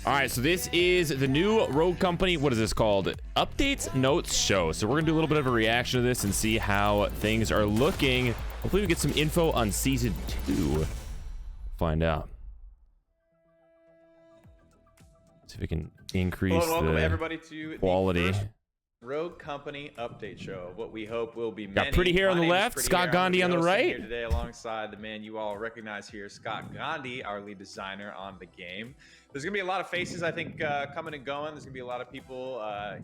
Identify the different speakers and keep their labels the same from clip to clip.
Speaker 1: All right, so this is the new Rogue Company. What is this called? Updates Notes Show. So we're gonna do a little bit of a reaction to this and see how things are looking. Hopefully we get some info on season 2. Find out. See if we can increase
Speaker 2: welcome everybody to
Speaker 1: quality.
Speaker 2: The first Rogue Company update show. What we hope will be
Speaker 1: got Pretty Hair on the left, Scott Gandhi on the right.
Speaker 2: Here today, alongside the man you all recognize here, Scott Gandhi, our lead designer on the game. There's gonna be a lot of faces, I think, coming and going. There's gonna be a lot of people.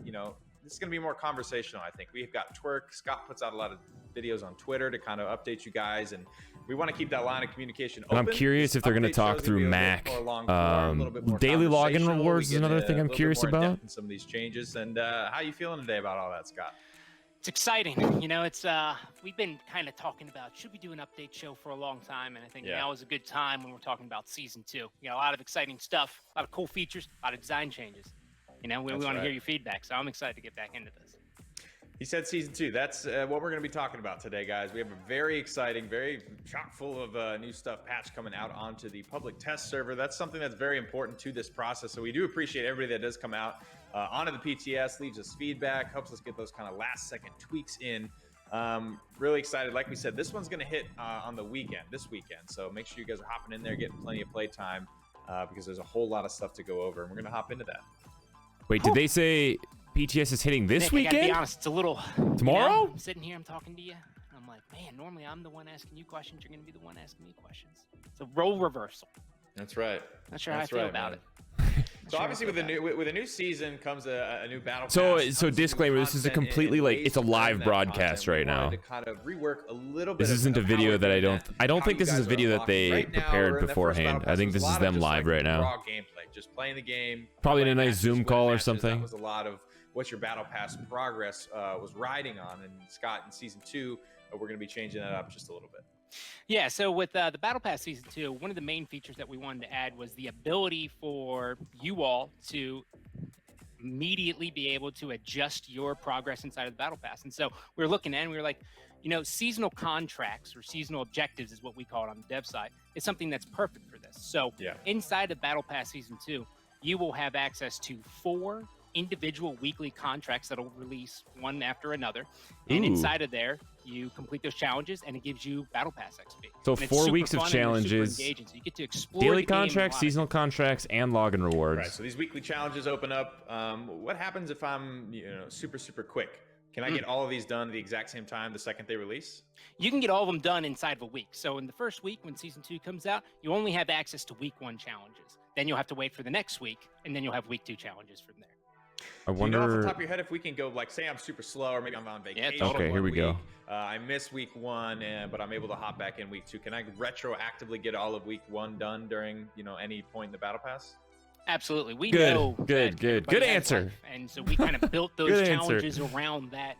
Speaker 2: You know, this is gonna be more conversational. I think we've got Twerk. Scott puts out a lot of videos on Twitter to kind of update you guys, and we want to keep that line of communication open.
Speaker 1: And I'm curious if they're going to talk through Mac. Daily login rewards is another thing I'm curious about.
Speaker 2: Some of these changes, and how you feeling today about all that, Scott?
Speaker 3: It's exciting. You know, it's we've been kind of talking about should we do an update show for a long time, and I think now is a good time when we're talking about season 2. You got a lot of exciting stuff, a lot of cool features, a lot of design changes. You know, we want to hear your feedback, so I'm excited to get back into this.
Speaker 2: He said season 2. That's what we're going to be talking about today, guys. We have a very exciting, very chock full of new stuff patch coming out onto the public test server. That's something that's very important to this process. So we do appreciate everybody that does come out onto the PTS, leaves us feedback, helps us get those kind of last second tweaks in. Really excited. Like we said, this one's going to hit on the weekend, this weekend. So make sure you guys are hopping in there, getting plenty of play time because there's a whole lot of stuff to go over. And we're going to hop into that.
Speaker 1: Wait, did they say PTS is hitting this weekend?
Speaker 3: I gotta be honest, it's a little
Speaker 1: tomorrow.
Speaker 3: You know, I'm sitting here, I'm talking to you, and I'm like, man, normally I'm the one asking you questions. You're gonna be the one asking me questions. It's a role reversal.
Speaker 2: That's right.
Speaker 3: Not sure how I feel about it.
Speaker 2: So obviously with a new season comes a new battle
Speaker 1: pass. So disclaimer, this is a completely it's a live broadcast right now.
Speaker 2: To kind of rework a little bit.
Speaker 1: This isn't a video that I don't think this is a video that they prepared beforehand. I think this is them live right now.
Speaker 2: Raw gameplay, just playing the game.
Speaker 1: Probably in a nice Zoom call or something.
Speaker 2: That was a lot of what your battle pass progress was riding on. And Scott, in season 2, we're going to be changing that up just a little bit.
Speaker 3: Yeah, so with the Battle Pass Season 2, one of the main features that we wanted to add was the ability for you all to immediately be able to adjust your progress inside of the Battle Pass. And so we were looking at it and we were like, you know, seasonal contracts or seasonal objectives is what we call it on the dev side. It's something that's perfect for this. So inside of Battle Pass Season 2, you will have access to 4 individual weekly contracts that'll release one after another. And inside of there, you complete those challenges and it gives you Battle Pass XP.
Speaker 1: So 4 weeks of challenges,
Speaker 3: so you get to explore
Speaker 1: daily contracts, seasonal contracts, and login rewards.
Speaker 2: Right, so these weekly challenges open up. What happens if I'm super quick? Can I get all of these done at the exact same time the second they release?
Speaker 3: You can get all of them done inside of a week. So in the first week, when Season 2 comes out, you only have access to week 1 challenges. Then you'll have to wait for the next week, and then you'll have week 2 challenges from there.
Speaker 1: I wonder.
Speaker 2: Do you know off the top of your head if we can go, like, say I'm super slow, or maybe I'm on vacation.
Speaker 1: Yeah, okay, here we go.
Speaker 2: I miss week 1, but I'm able to hop back in week 2. Can I retroactively get all of week 1 done during any point in the battle pass?
Speaker 3: Absolutely. We know.
Speaker 1: Good answer.
Speaker 3: And so we kind of built those challenges around that.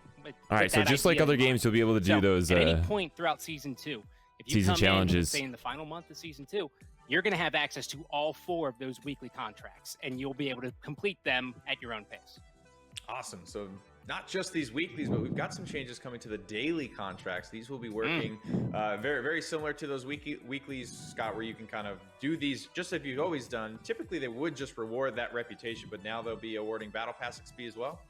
Speaker 1: All right, so just like other games, you'll be able to do those.
Speaker 3: At any point throughout season 2, if you
Speaker 1: season
Speaker 3: come
Speaker 1: challenges,
Speaker 3: say in the final month of season 2. You're going to have access to all 4 of those weekly contracts, and you'll be able to complete them at your own pace.
Speaker 2: Awesome. So not just these weeklies, but we've got some changes coming to the daily contracts. These will be working very similar to those weeklies, Scott, where you can kind of do these just as you've always done. Typically, they would just reward that reputation, but now they'll be awarding Battle Pass XP as well.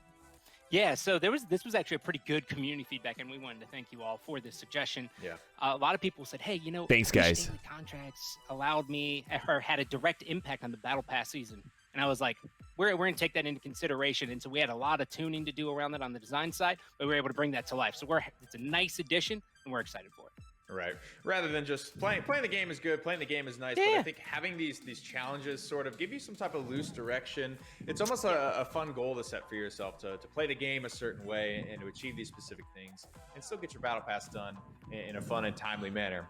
Speaker 3: Yeah, so this was actually a pretty good community feedback, and we wanted to thank you all for this suggestion.
Speaker 2: Yeah,
Speaker 3: a lot of people said, "Hey,
Speaker 1: thanks, guys.
Speaker 3: Daily contracts allowed me or had a direct impact on the Battle Pass season," and I was like, "We're going to take that into consideration." And so we had a lot of tuning to do around that on the design side, but we were able to bring that to life. So it's a nice addition, and we're excited for it.
Speaker 2: Right. Rather than just playing the game is good, playing the game is nice, but I think having these challenges sort of give you some type of loose direction. It's almost a fun goal to set for yourself to play the game a certain way and to achieve these specific things and still get your battle pass done in a fun and timely manner.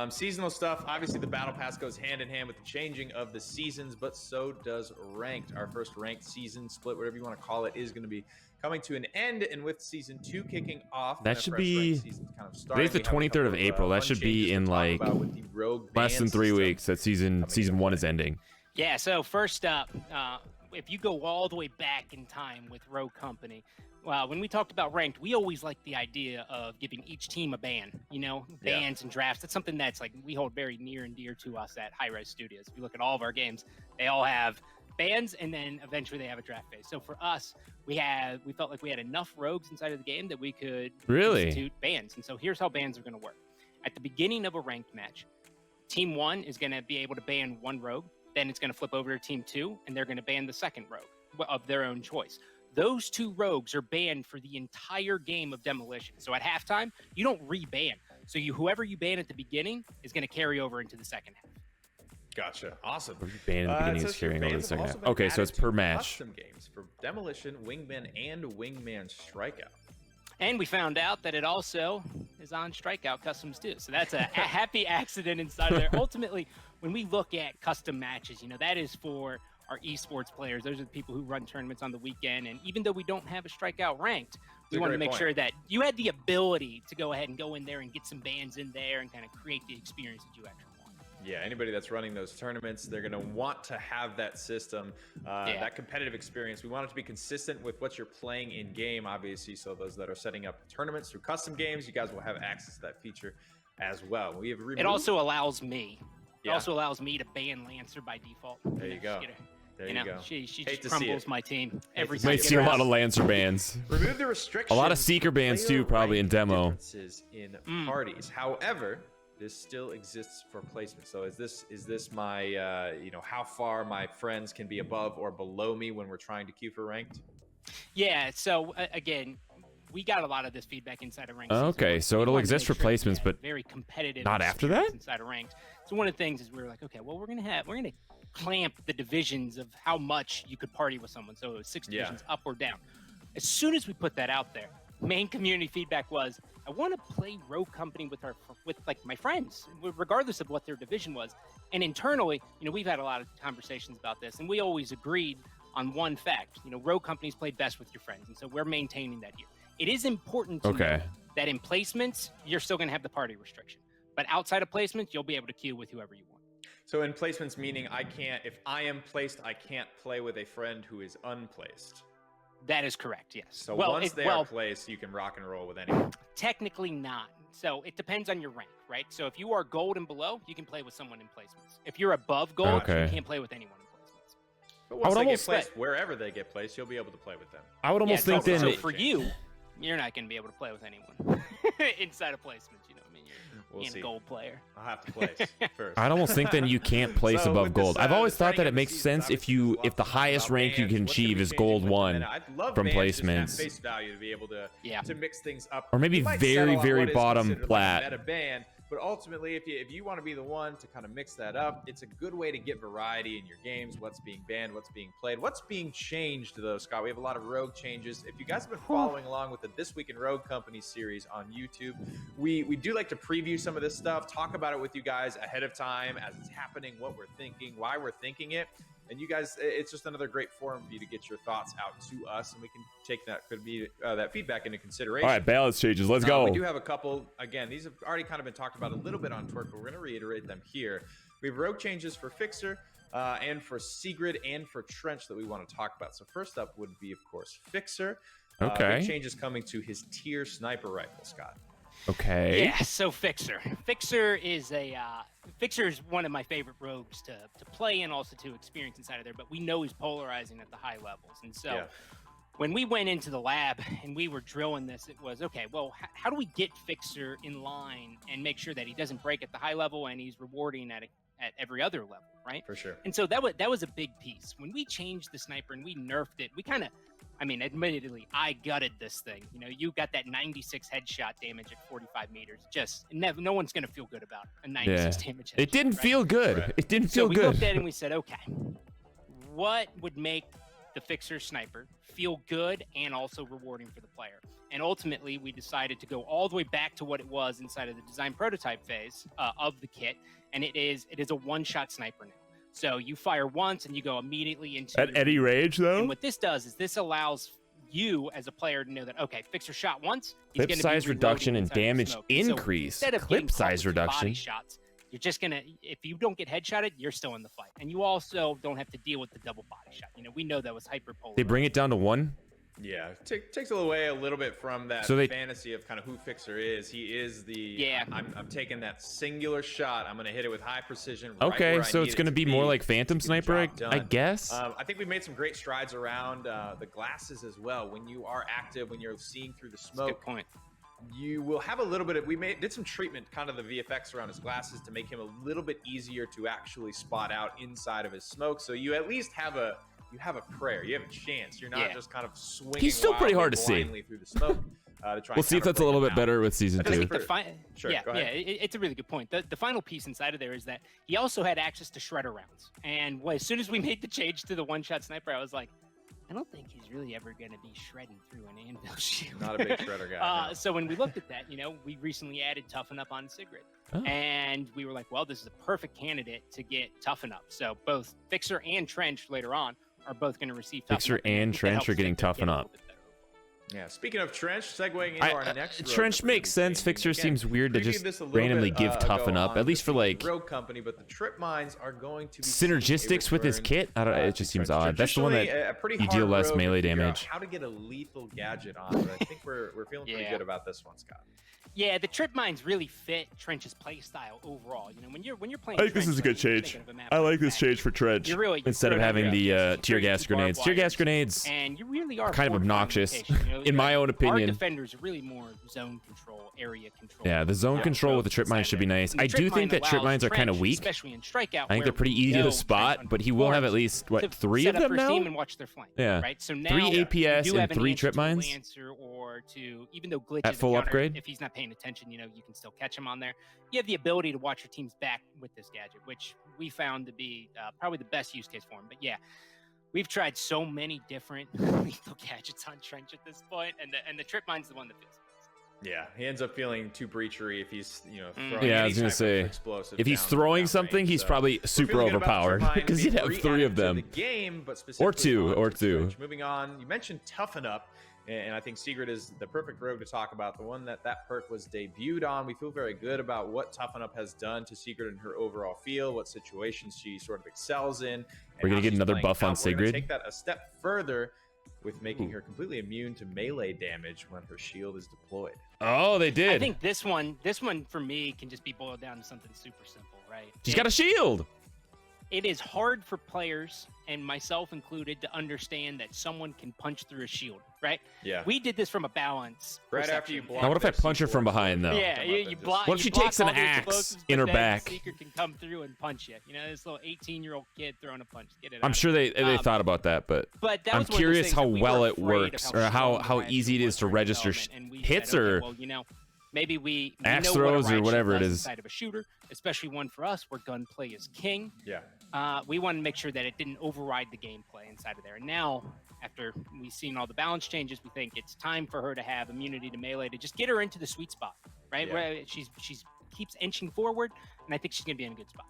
Speaker 2: Seasonal stuff, obviously the battle pass goes hand in hand with the changing of the seasons, but so does ranked. Our first ranked season split, whatever you want to call it, is going to be coming to an end, and with season 2 kicking off,
Speaker 1: that should be kind of today's the 23rd of April. That should be in like less than 3 weeks that season 1 is ending.
Speaker 3: Yeah, so first up, if you go all the way back in time with Rogue Company, when we talked about ranked, we always liked the idea of giving each team a ban, bans and drafts. That's something that's like we hold very near and dear to us at High Res Studios. If you look at all of our games, they all have bans, and then eventually they have a draft phase. So for us, we felt like we had enough rogues inside of the game that we could institute bans. And so here's how bans are going to work. At the beginning of a ranked match, Team 1 is going to be able to ban one rogue. Then it's going to flip over to Team 2, and they're going to ban the second rogue of their own choice. Those 2 rogues are banned for the entire game of Demolition. So at halftime, you don't re-ban. So whoever you ban at the beginning is going to carry over into the second half.
Speaker 2: Gotcha. Awesome.
Speaker 1: Ban at the beginning is carrying over the second half. Okay, so it's per match.
Speaker 2: Custom games for Demolition, Wingman, and Wingman Strikeout.
Speaker 3: And we found out that it also is on Strikeout Customs too. So that's a happy accident inside of there. Ultimately, when we look at custom matches, that is for our esports players. Those are the people who run tournaments on the weekend. And even though we don't have a Strikeout ranked, we want to make sure that you had the ability to go ahead and go in there and get some bans in there and kind of create the experience that you actually want.
Speaker 2: Yeah, anybody that's running those tournaments, they're going to want to have that system, that competitive experience. We want it to be consistent with what you're playing in game, obviously. So those that are setting up tournaments through custom games, you guys will have access to that feature as well. We have
Speaker 3: It also allows me. It also allows me to ban Lancer by default.
Speaker 2: There you go. There you go.
Speaker 3: She just crumbles my team every time.
Speaker 1: Might see a lot of Lancer bans.
Speaker 2: Remove the restrictions.
Speaker 1: A lot of Seeker bans too, probably in demo.
Speaker 2: Differences in parties. However, this still exists for placement. So is this my how far my friends can be above or below me when we're trying to queue for ranked?
Speaker 3: Yeah. So again, we got a lot of this feedback inside of ranked.
Speaker 1: Okay, so it'll exist for placements, but
Speaker 3: very competitive.
Speaker 1: Not after that.
Speaker 3: Inside of ranked. So one of the things is we were like, okay, well we're gonna clamp the divisions of how much you could party with someone. So 6 divisions up or down. As soon as we put that out there, main community feedback was, I want to play Rogue Company with my friends, regardless of what their division was. And internally, we've had a lot of conversations about this, and we always agreed on one fact. Rogue Company's played best with your friends, and so we're maintaining that here. It is important to know that in placements, you're still going to have the party restriction, but outside of placements, you'll be able to queue with whoever you want.
Speaker 2: So in placements, meaning if I am placed, I can't play with a friend who is unplaced.
Speaker 3: That is correct, yes.
Speaker 2: So once they are placed, you can rock and roll with anyone. Technically
Speaker 3: not. So it depends on your rank, right? So if you are gold and below, you can play with someone in placements. If you're above gold, you can't play with anyone in placements.
Speaker 2: But once they get placed, wherever they get placed, you'll be able to play with them.
Speaker 1: I would almost think then...
Speaker 3: So for you, you're not going to be able to play with anyone inside of placements. You're a gold player.
Speaker 2: I'll have to place first.
Speaker 1: I'd almost think then you can't place above gold. I've always thought that it makes sense if the highest rank you can achieve is gold 1 from placements.
Speaker 2: Face value to be able to mix things up.
Speaker 1: Or maybe very, very bottom plat.
Speaker 2: Meta ban, but ultimately, if you want to be the one to kind of mix that up, it's a good way to get variety in your games. What's being banned, what's being played, what's being changed, though, Scott. We have a lot of Rogue changes. If you guys have been following along with the This Week in Rogue Company series on YouTube, we do like to preview some of this stuff, talk about it with you guys ahead of time as it's happening, what we're thinking, why we're thinking it. And you guys, it's just another great forum for you to get your thoughts out to us, and we can take that feedback into consideration.
Speaker 1: All right, balance changes. Let's go.
Speaker 2: We do have a couple. Again, these have already kind of been talked about a little bit on Twerk, but we're going to reiterate them here. We have rogue changes for Fixer and for Sigrid and for Trench that we want to talk about. So first up would be, of course, Fixer. Big changes coming to his tier sniper rifle, Scott.
Speaker 1: Okay.
Speaker 3: Yeah, so Fixer is one of my favorite rogues to play and also to experience inside of there, but we know he's polarizing at the high levels. And so when we went into the lab and we were drilling this, it was, okay, well, how do we get Fixer in line and make sure that he doesn't break at the high level and he's rewarding at every other level, right?
Speaker 2: For sure.
Speaker 3: And so that was a big piece. When we changed the sniper and we nerfed it, we kind of, admittedly, I gutted this thing. You got that 96 headshot damage at 45 meters. Just no one's going to feel good about a 96 damage headshot.
Speaker 1: It didn't feel good. Right. It didn't feel good. So
Speaker 3: we looked at it and we said, okay, what would make the Fixer sniper feel good and also rewarding for the player? And ultimately, we decided to go all the way back to what it was inside of the design prototype phase of the kit. And it is a one-shot sniper now. So you fire once and you go immediately into...
Speaker 1: At any range, though?
Speaker 3: And what this does is this allows you as a player to know that, okay, Fixer shot once, he's
Speaker 1: clip size reduction and damage increase.
Speaker 3: So
Speaker 1: clip size reduction.
Speaker 3: Body shots, you're just going to... If you don't get headshotted, you're still in the fight. And you also don't have to deal with the double body shot. We know that was hyper polar.
Speaker 1: They bring it down to 1?
Speaker 2: Yeah, takes away a little bit from that fantasy of kind of who Fixer is. He is the I'm taking that singular shot. I'm gonna hit it with high precision.
Speaker 1: Okay, so it's gonna be more like Phantom Sniper, I guess.
Speaker 2: I think we made some great strides around the glasses as well. When you are active, when you're seeing through the smoke,
Speaker 3: good point.
Speaker 2: You will have a little bit of did some treatment, kind of the VFX around his glasses to make him a little bit easier to actually spot out inside of his smoke. So you at least have a prayer. You have a chance. You're not just kind of swinging.
Speaker 1: He's still pretty hard to see
Speaker 2: through the smoke.
Speaker 1: We'll see if that's a little bit better with season 2.
Speaker 3: It's a really good point. The final piece inside of there is that he also had access to shredder rounds. And as soon as we made the change to the one-shot sniper, I was like, I don't think he's really ever going to be shredding through an anvil shield.
Speaker 2: Not a big shredder guy.
Speaker 3: So when we looked at that, we recently added Toughen Up on Sigrid. Oh. And we were like, well, this is a perfect candidate to get Toughen Up. So both Fixer and Trench later on are both going to receive Toughen Up.
Speaker 1: Fixer and Trench are getting Toughen Up.
Speaker 2: Yeah, speaking of Trench, segueing into our next
Speaker 1: Trench makes sense. Fixer seems weird to just randomly give Toughen Up, at least for like
Speaker 2: Rogue Company, but the trip mines are going to be
Speaker 1: synergistics with his kit. I don't know, it just seems odd. That's the one that you deal less melee damage.
Speaker 2: How to get a lethal gadget on, but I think we're feeling pretty good about this one, Scott.
Speaker 3: Yeah, the trip mines really fit Trench's play style overall. When you're playing,
Speaker 1: I think this is a good change. I like this change for Trench instead of having the tear gas grenades. Tear gas grenades
Speaker 3: and you really are
Speaker 1: kind of obnoxious, in my own opinion.
Speaker 3: Our defenders are really more zone control, area control.
Speaker 1: Yeah, the zone control with the trip mines should be nice. I do think that trip mines are kind of weak.
Speaker 3: Especially in strikeout.
Speaker 1: I think they're pretty easy to spot, but he will have at least what 3 of them now.
Speaker 3: And watch their flank,
Speaker 1: yeah,
Speaker 3: right. So now
Speaker 1: 3 APS and 3 trip mines.
Speaker 3: Or to even though Glitch
Speaker 1: at full upgrade,
Speaker 3: if he's not paying attention, you can still catch him on there. You have the ability to watch your team's back with this gadget, which we found to be probably the best use case for him. But yeah, we've tried so many different lethal gadgets on Trench at this point, and the trip mine's the one that feels best.
Speaker 2: Yeah, he ends up feeling too breachery if he's throwing
Speaker 1: yeah, I was gonna say if he's throwing something, he's probably super overpowered because he'd have 3 of them, or two.
Speaker 2: Moving on, you mentioned Toughen Up. And I think Sigrid is the perfect rogue to talk about, the one that perk was debuted on. We feel very good about what Toughen Up has done to Sigrid in her overall feel, what situations she sort of excels in.
Speaker 1: We're going to get another buff on Sigrid.
Speaker 2: Take that a step further with making her completely immune to melee damage when her shield is deployed.
Speaker 1: Oh, they did.
Speaker 3: I think this one for me can just be boiled down to something super simple, right?
Speaker 1: She's got a shield.
Speaker 3: It is hard for players, and myself included, to understand that someone can punch through a shield, right?
Speaker 2: Yeah.
Speaker 3: We did this from a balance.
Speaker 2: Right after you block.
Speaker 1: Now, what if I punch her from behind, though?
Speaker 3: Yeah, you block.
Speaker 1: What if she takes an axe in her back?
Speaker 3: The Seeker can come through and punch you. This little 18-year-old kid throwing a punch. Get it.
Speaker 1: I'm sure they thought about that, but I'm curious how well it works, or how easy it is to register hits or
Speaker 3: maybe
Speaker 1: axe throws or whatever it is.
Speaker 3: Inside of a shooter, especially one for us where gunplay is king.
Speaker 2: Yeah.
Speaker 3: We want to make sure that it didn't override the gameplay inside of there. And now, after we've seen all the balance changes, we think it's time for her to have immunity to melee to just get her into the sweet spot, right? Yeah. Where she's keeps inching forward, and I think she's going to be in a good spot.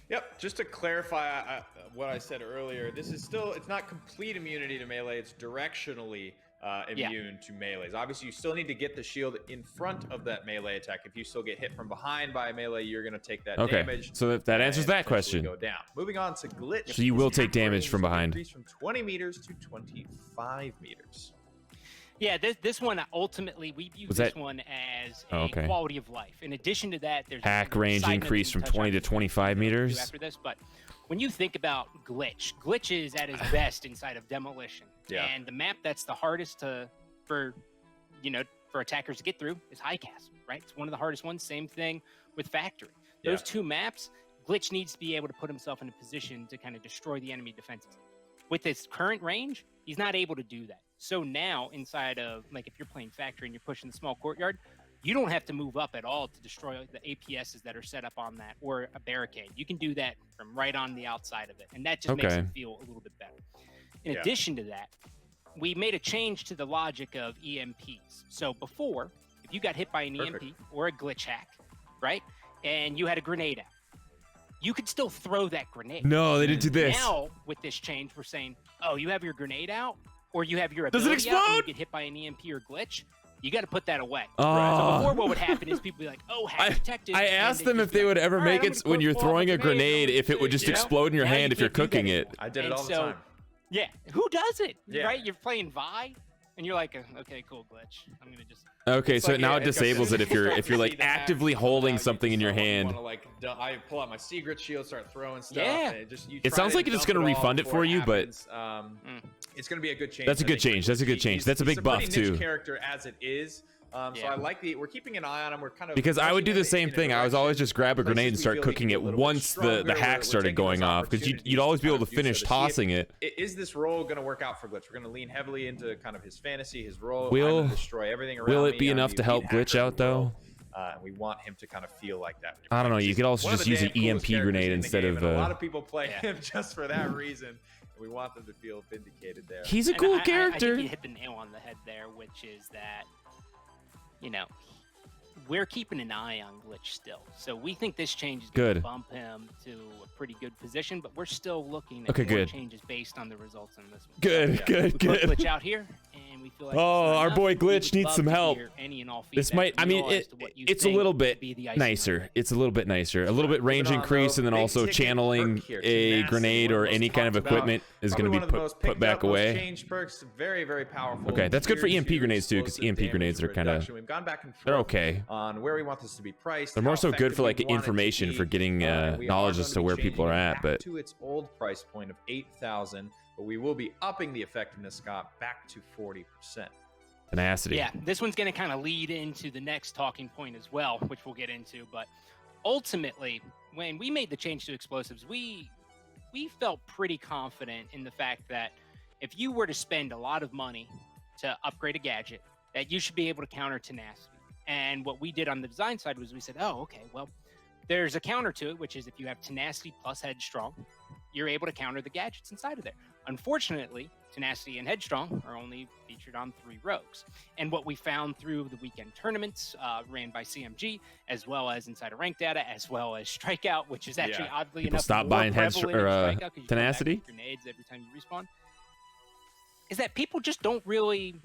Speaker 2: Yep. Just to clarify what I said earlier, this is it's not complete immunity to melee. It's directionally immune to melees. Obviously, you still need to get the shield in front of that melee attack. If you still get hit from behind by a melee, you're going to take that damage.
Speaker 1: So if that answers that question.
Speaker 2: Go down. Moving on to Glitch.
Speaker 1: So you will take damage from behind.
Speaker 2: Increase from 20 meters to 25 meters.
Speaker 3: Yeah, this one ultimately we view this one as a quality of life. In addition to that, there's
Speaker 1: hack range increase from 20 to 25 meters.
Speaker 3: After this, but when you think about Glitch is at his best inside of Demolition.
Speaker 2: Yeah.
Speaker 3: And the map that's the hardest for attackers to get through is High Castle, right? It's one of the hardest ones. Same thing with Factory. Those two maps, Glitch needs to be able to put himself in a position to kind of destroy the enemy defenses. With his current range, he's not able to do that. So now inside of, like, if you're playing Factory and you're pushing the small courtyard, you don't have to move up at all to destroy the APSs that are set up on that or a barricade. You can do that from right on the outside of it, and that just makes it feel a little bit better. In addition to that, we made a change to the logic of EMPs. So before, if you got hit by an EMP or a glitch hack, right, and you had a grenade out, you could still throw that grenade.
Speaker 1: No, they didn't do this.
Speaker 3: Now, with this change, we're saying, oh, you have your grenade out, or you have your ability
Speaker 1: Does it explode?
Speaker 3: out and you get hit by an EMP or glitch, you got to put that away. So before, what would happen is people would be like, oh, hack detected.
Speaker 1: I asked them if they would ever make it when you're throwing a grenade, if it would just explode in your hand if you're cooking it.
Speaker 2: I did it all the time.
Speaker 3: Yeah, who does it? Right? You're playing Vi. and you're like, okay, cool, glitch. I'm gonna just.
Speaker 1: Okay, so
Speaker 2: like,
Speaker 1: now
Speaker 2: yeah,
Speaker 1: it disables it if you're like actively holding something in your hand.
Speaker 2: I pull out my secret shield, start throwing stuff.
Speaker 3: Yeah.
Speaker 2: And
Speaker 1: It sounds like it's gonna refund it for you, but
Speaker 2: it's gonna be a good change.
Speaker 1: That's a good change. That's a good change. That's a big buff
Speaker 2: he's a pretty
Speaker 1: too.
Speaker 2: niche character as it is. So I like we're keeping an eye on him. We're kind of
Speaker 1: Because I would do the same thing. I was always just grab a
Speaker 2: places
Speaker 1: grenade and
Speaker 2: we
Speaker 1: start
Speaker 2: feel we
Speaker 1: cooking
Speaker 2: can
Speaker 1: it
Speaker 2: get a little bit
Speaker 1: once the
Speaker 2: stronger.
Speaker 1: hack
Speaker 2: We're
Speaker 1: started
Speaker 2: taking
Speaker 1: going
Speaker 2: those
Speaker 1: off, because you'd
Speaker 2: opportunities
Speaker 1: always be
Speaker 2: to
Speaker 1: able to
Speaker 2: kind of do
Speaker 1: finish
Speaker 2: so to see if-
Speaker 1: tossing it.
Speaker 2: Is this role going to work out for Glitch? We're going to lean heavily into kind of his fantasy, his role.
Speaker 1: Will-
Speaker 2: I'm gonna destroy everything around
Speaker 1: Will
Speaker 2: me.
Speaker 1: it be
Speaker 2: I'm
Speaker 1: enough
Speaker 2: the
Speaker 1: to help
Speaker 2: lead
Speaker 1: Glitch
Speaker 2: hacker
Speaker 1: out
Speaker 2: of the world.
Speaker 1: though?
Speaker 2: We want him to kind of feel like that.
Speaker 1: I don't know. You could also
Speaker 2: One of
Speaker 1: just
Speaker 2: the
Speaker 1: use
Speaker 2: damn
Speaker 1: an
Speaker 2: coolest
Speaker 1: EMP
Speaker 2: characters
Speaker 1: grenade
Speaker 2: in the
Speaker 1: instead
Speaker 2: game,
Speaker 1: of.
Speaker 2: and a lot of people play him just for that reason. And we want them to feel vindicated there.
Speaker 1: He's a
Speaker 3: And
Speaker 1: cool
Speaker 3: I
Speaker 1: character.
Speaker 3: think you hit the nail on the head there, which is that, you know, we're keeping an eye on Glitch still. So we think this change is going to
Speaker 1: Good.
Speaker 3: bump him to a pretty good position, but we're still looking at
Speaker 1: Okay,
Speaker 3: more
Speaker 1: good.
Speaker 3: changes based on the results in this one.
Speaker 1: Good,
Speaker 3: So,
Speaker 1: good,
Speaker 3: we put
Speaker 1: good.
Speaker 3: Glitch out here, and we feel like
Speaker 1: Oh,
Speaker 3: it's not
Speaker 1: our
Speaker 3: enough.
Speaker 1: boy
Speaker 3: We
Speaker 1: Glitch
Speaker 3: would
Speaker 1: needs
Speaker 3: love
Speaker 1: some
Speaker 3: to
Speaker 1: help.
Speaker 3: hear any and all
Speaker 1: This
Speaker 3: feedback
Speaker 1: might. I
Speaker 3: from you
Speaker 1: mean,
Speaker 3: all as to what you
Speaker 1: it's a
Speaker 3: think
Speaker 1: little
Speaker 3: would
Speaker 1: bit
Speaker 3: be the icing on the
Speaker 1: nicer.
Speaker 3: cake.
Speaker 1: It's a little bit nicer. A little bit range
Speaker 2: Moving on,
Speaker 1: increase,
Speaker 2: though,
Speaker 1: and then
Speaker 2: big
Speaker 1: also
Speaker 2: ticket
Speaker 1: channeling
Speaker 2: perk here,
Speaker 1: a
Speaker 2: tenacity,
Speaker 1: grenade
Speaker 2: one
Speaker 1: or
Speaker 2: of the
Speaker 1: any
Speaker 2: most
Speaker 1: kind of
Speaker 2: talked about.
Speaker 1: equipment is going to
Speaker 2: Probably
Speaker 1: be
Speaker 2: one of the most
Speaker 1: put
Speaker 2: picked
Speaker 1: back
Speaker 2: up, most
Speaker 1: away.
Speaker 2: changed perks, very, very powerful.
Speaker 1: Okay, that's good for
Speaker 2: Geared
Speaker 1: EMP
Speaker 2: to
Speaker 1: grenades too, because
Speaker 2: explosive
Speaker 1: EMP grenades are
Speaker 2: damage
Speaker 1: kind of.
Speaker 2: reduction. We've gone back and
Speaker 1: They're
Speaker 2: forth
Speaker 1: okay.
Speaker 2: on where we want this to be priced.
Speaker 1: They're
Speaker 2: how
Speaker 1: more so good for
Speaker 2: effective
Speaker 1: like
Speaker 2: we want it to
Speaker 1: information
Speaker 2: be.
Speaker 1: for getting
Speaker 2: We are
Speaker 1: knowledge
Speaker 2: going
Speaker 1: as
Speaker 2: to
Speaker 1: to
Speaker 2: be
Speaker 1: where people
Speaker 2: changing
Speaker 1: are
Speaker 2: it
Speaker 1: at.
Speaker 2: back
Speaker 1: But
Speaker 2: to its old price point of 8,000, but we will be upping the effectiveness, Scott, back to 40%.
Speaker 1: tenacity.
Speaker 3: Yeah, this one's going to kind of lead into the next talking point as well, which we'll get into. But ultimately, when we made the change to explosives, we felt pretty confident in the fact that if you were to spend a lot of money to upgrade a gadget, that you should be able to counter tenacity. And what we did on the design side was we said, oh, okay, well, there's a counter to it, which is if you have tenacity plus headstrong, you're able to counter the gadgets inside of there. Unfortunately, tenacity and headstrong are only featured on 3 rogues. And what we found through the weekend tournaments ran by CMG, as well as inside of rank data, as well as strikeout, which is actually oddly
Speaker 1: People
Speaker 3: enough
Speaker 1: stop
Speaker 3: more
Speaker 1: buying
Speaker 3: prevalent in Strikeout 'cause you come back
Speaker 1: tenacity?
Speaker 3: with grenades every time you respawn, is that people just don't really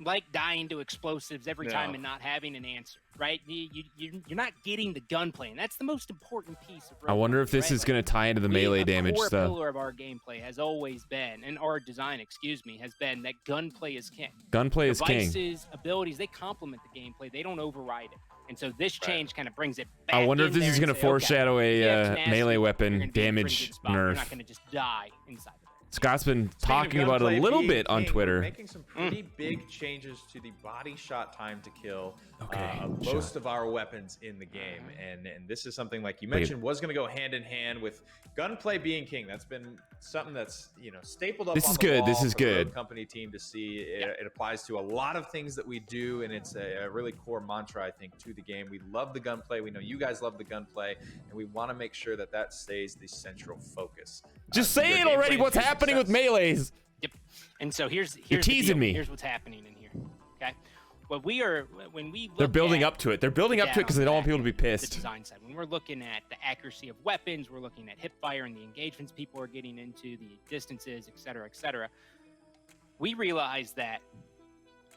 Speaker 3: like dying to explosives every time and not having an answer, right? You're not getting the gunplay, and that's the most important piece of
Speaker 1: I wonder if this
Speaker 3: right?
Speaker 1: is going to tie into the melee damage
Speaker 3: core
Speaker 1: stuff.
Speaker 3: pillar of our gameplay has always been, and our design, excuse me, has been that gunplay is king.
Speaker 1: Gunplay is king.
Speaker 3: Devices, abilities, they complement the gameplay. They don't override it. And so this change kind of brings it back.
Speaker 1: I wonder if
Speaker 3: in
Speaker 1: this
Speaker 3: there
Speaker 1: is
Speaker 3: and
Speaker 1: going to
Speaker 3: say, okay,
Speaker 1: foreshadow
Speaker 3: if you have
Speaker 1: a
Speaker 3: tenacity,
Speaker 1: melee
Speaker 3: you're
Speaker 1: weapon
Speaker 3: gonna be in a pretty
Speaker 1: damage
Speaker 3: good spot. You're
Speaker 1: nerf.
Speaker 3: not going to just die inside of it.
Speaker 1: Scott's been talking
Speaker 2: Speaking of
Speaker 1: about it a
Speaker 2: gunplay
Speaker 1: little
Speaker 2: being
Speaker 1: bit on
Speaker 2: king,
Speaker 1: Twitter.
Speaker 2: We're making some pretty big changes to the body shot time to kill of
Speaker 1: shot.
Speaker 2: most of our weapons in the game, and this is something like you
Speaker 1: Look at-
Speaker 2: mentioned was going to go hand in hand with gunplay being king. That's been something that's stapled up.
Speaker 1: This
Speaker 2: on
Speaker 1: is
Speaker 2: the
Speaker 1: good,
Speaker 2: wall
Speaker 1: this is
Speaker 2: for the Rogue
Speaker 1: good.
Speaker 2: Company team to see. It applies to a lot of things that we do, and it's a really core mantra, I think, to the game. We love the gunplay. We know you guys love the gunplay, and we want to make sure that that stays the central focus.
Speaker 1: Just
Speaker 2: to
Speaker 1: say
Speaker 2: your
Speaker 1: it already.
Speaker 2: gameplay
Speaker 1: What's
Speaker 2: and to
Speaker 1: happening with
Speaker 2: success.
Speaker 1: melees?
Speaker 3: Yep. And so here's
Speaker 1: You're
Speaker 3: the
Speaker 1: teasing
Speaker 3: deal.
Speaker 1: me.
Speaker 3: Here's what's happening in here. Okay. What we are when we look
Speaker 1: They're building
Speaker 3: at
Speaker 1: up to it. They're building up to it because they don't want people to be
Speaker 3: the
Speaker 1: pissed.
Speaker 3: design side. When we're looking at the accuracy of weapons, we're looking at hip fire and the engagements people are getting into, the distances, et cetera, we realize that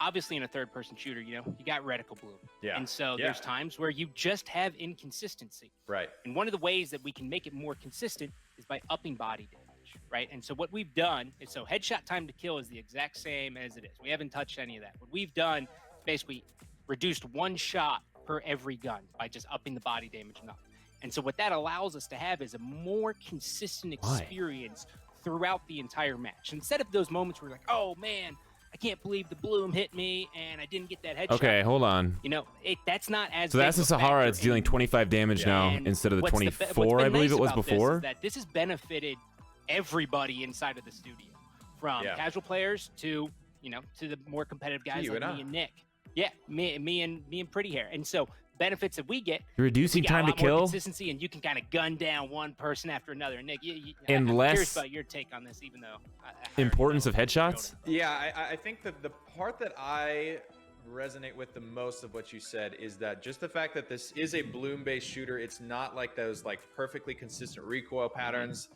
Speaker 3: obviously in a third-person shooter, you got reticle bloom.
Speaker 2: Yeah.
Speaker 3: And so
Speaker 2: Yeah.
Speaker 3: there's times where you just have inconsistency.
Speaker 2: Right.
Speaker 3: And one of the ways that we can make it more consistent is by upping body damage, right? And so what we've done is, so headshot time to kill is the exact same as it is. We haven't touched any of that. What we've done is basically reduced 1 shot per every gun by just upping the body damage enough. And so what that allows us to have is a more consistent experience throughout the entire match. Instead of those moments where you're like, oh man, I can't believe the bloom hit me and I didn't get that headshot.
Speaker 1: Okay, hold on.
Speaker 3: That's not as
Speaker 1: So that's the
Speaker 3: big of a
Speaker 1: Sahara.
Speaker 3: factor
Speaker 1: It's dealing
Speaker 3: in-
Speaker 1: 25 damage now
Speaker 3: and
Speaker 1: instead of the
Speaker 3: what's
Speaker 1: 24,
Speaker 3: what's
Speaker 1: I
Speaker 3: been
Speaker 1: believe
Speaker 3: nice
Speaker 1: it was
Speaker 3: about this
Speaker 1: before.
Speaker 3: is that this has benefited everybody inside of the studio, from casual players to to the more competitive guys like me and Nick. Yeah, me and Pretty Hair. And so benefits that we get,
Speaker 1: You're reducing
Speaker 3: we got
Speaker 1: time
Speaker 3: a
Speaker 1: to
Speaker 3: lot more
Speaker 1: kill.
Speaker 3: consistency, and you can kind of gun down one person after another. Nick,
Speaker 1: And
Speaker 3: I'm
Speaker 1: less
Speaker 3: curious about your take on this, even though I
Speaker 1: importance of headshots.
Speaker 2: Yeah, I think that the part that I resonate with the most of what you said is that just the fact that this is a bloom-based shooter, it's not like those perfectly consistent recoil patterns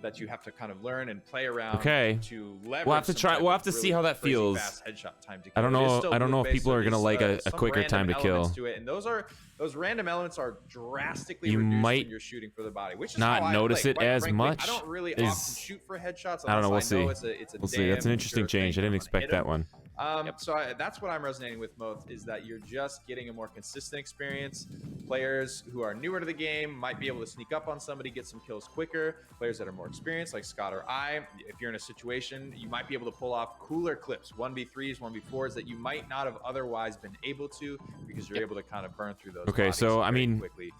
Speaker 2: that you have to kind of learn and play around.
Speaker 1: Okay.
Speaker 2: To leverage.
Speaker 1: We'll have to try. We'll have to see how that
Speaker 2: crazy
Speaker 1: feels.
Speaker 2: fast headshot time to kill.
Speaker 1: I don't
Speaker 2: It is
Speaker 1: know.
Speaker 2: still
Speaker 1: I don't know if
Speaker 2: bloom-based,
Speaker 1: people
Speaker 2: so
Speaker 1: are gonna
Speaker 2: there's,
Speaker 1: like a
Speaker 2: some
Speaker 1: quicker time to
Speaker 2: random
Speaker 1: kill.
Speaker 2: elements to it, and those random elements are drastically
Speaker 1: You
Speaker 2: reduced
Speaker 1: might
Speaker 2: when you're shooting for the body, which is
Speaker 1: not
Speaker 2: how I
Speaker 1: notice
Speaker 2: play.
Speaker 1: it
Speaker 2: Quite
Speaker 1: as
Speaker 2: frankly,
Speaker 1: much.
Speaker 2: I don't really
Speaker 1: is-
Speaker 2: often shoot for headshots.
Speaker 1: I don't know. We'll
Speaker 2: unless
Speaker 1: see.
Speaker 2: It's a
Speaker 1: We'll see. That's an
Speaker 2: damn
Speaker 1: interesting
Speaker 2: sure
Speaker 1: change. I
Speaker 2: thing
Speaker 1: didn't
Speaker 2: I'm gonna
Speaker 1: expect
Speaker 2: hit
Speaker 1: that
Speaker 2: him.
Speaker 1: one.
Speaker 2: That's what I'm resonating with most, is that you're just getting a more consistent experience. Players who are newer to the game might be able to sneak up on somebody, get some kills quicker. Players that are more experienced, like Scott or I, if you're in a situation, you might be able to pull off cooler clips, 1v3s, 1v4s that you might not have otherwise been able to, because you're able to kind of burn through those.
Speaker 1: Okay, so I mean,
Speaker 2: quickly.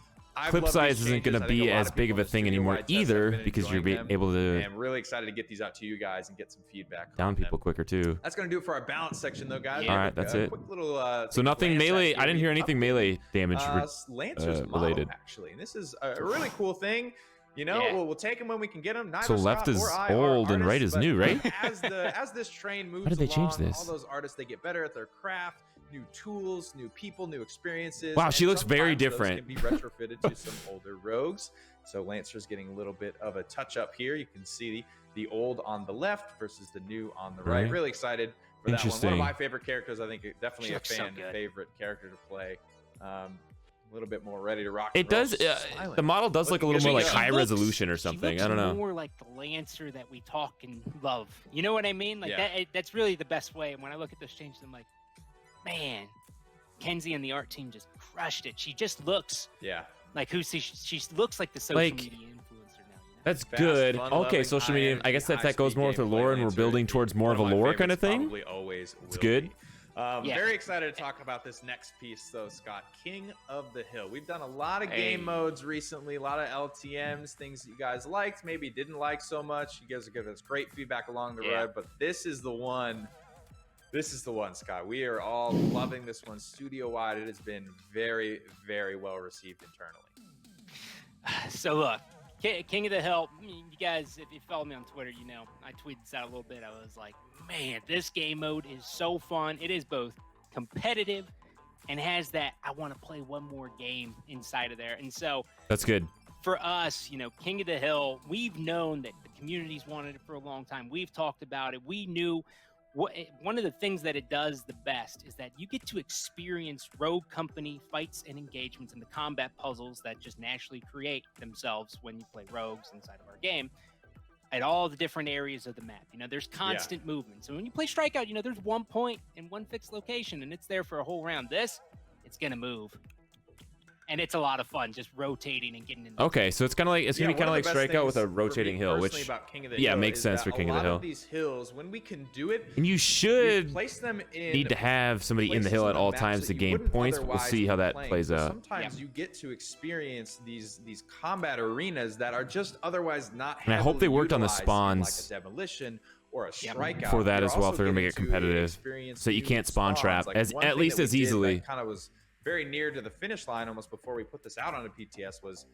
Speaker 1: Clip size isn't going to be as big of a thing anymore either, because you're able to.
Speaker 2: I'm really excited to get these out to you guys and get some feedback.
Speaker 1: Down people quicker too.
Speaker 2: That's going to do it for our balance section, though, guys.
Speaker 1: All right, that's it.
Speaker 2: Quick little,
Speaker 1: so nothing melee. I didn't hear anything melee damage
Speaker 2: Lancer's
Speaker 1: related.
Speaker 2: Actually, and this is a really cool thing. You know, we'll take them when we can get them.
Speaker 1: So left is old and right is new, right?
Speaker 2: as this train moves
Speaker 1: How did they change
Speaker 2: along,
Speaker 1: this?
Speaker 2: all those artists, they get better at their craft. New tools, new people, new experiences.
Speaker 1: Wow, she looks very different.
Speaker 2: Those can be retrofitted to some older rogues. So Lancer's getting a little bit of a touch up here. You can see the old on the left versus the new on the right. Really excited for that one. One of my favorite characters. I think definitely a fan favorite character to play. A little bit more ready to rock.
Speaker 1: It does. The model does look a little more like high resolution or something. I don't know.
Speaker 3: More like the Lancer that we talk and love. You know what I mean? Like that's really the best way. And when I look at those changes, I'm like, man, Kenzie and the art team just crushed it. She just looks like she looks like the social media influencer now. You know?
Speaker 1: That's good. Okay, social media. I guess if that goes more with the lore and we're building towards more of a lore kind of thing. It's good.
Speaker 2: Very excited to talk about this next piece, though, Scott. King of the Hill. We've done a lot of game modes recently, a lot of LTMs, things that you guys liked, maybe didn't like so much. You guys are giving us great feedback along the road, but this is the one. This is the one, Scott. We are all loving this one studio-wide. It has been very, very well received internally.
Speaker 3: So look, King of the Hill, you guys, if you follow me on Twitter, you know, I tweeted this out a little bit. I was like, man, this game mode is so fun. It is both competitive and has that I want to play one more game inside of there. And so
Speaker 1: that's good.
Speaker 3: For us, you know, King of the Hill, we've known that the community's wanted it for a long time. We've talked about it. We knew one of the things that it does the best is that you get to experience Rogue Company fights and engagements and the combat puzzles that just naturally create themselves when you play rogues inside of our game at all the different areas of the map. You know, there's constant movement. So when you play Strikeout, you know, there's one point in one fixed location and it's there for a whole round. This, it's going to move. And it's a lot of fun just rotating and getting in.
Speaker 1: Okay, so it's kind of like gonna be kind of like Strikeout with a rotating hill, which makes sense for King of the Hill.
Speaker 2: These hills, when we can do it,
Speaker 1: and you should
Speaker 2: place them in,
Speaker 1: need to have somebody in the hill at all times to gain points. But we'll see how that plays out.
Speaker 2: Sometimes you get to experience these combat arenas that are just otherwise not.
Speaker 1: And I hope they worked on the spawns
Speaker 2: like a demolition or a Strikeout
Speaker 1: for that as well. If they're gonna make it competitive, so you can't spawn trap at least as easily.
Speaker 2: Kind of was very near to the finish line almost before we put this out on a PTS was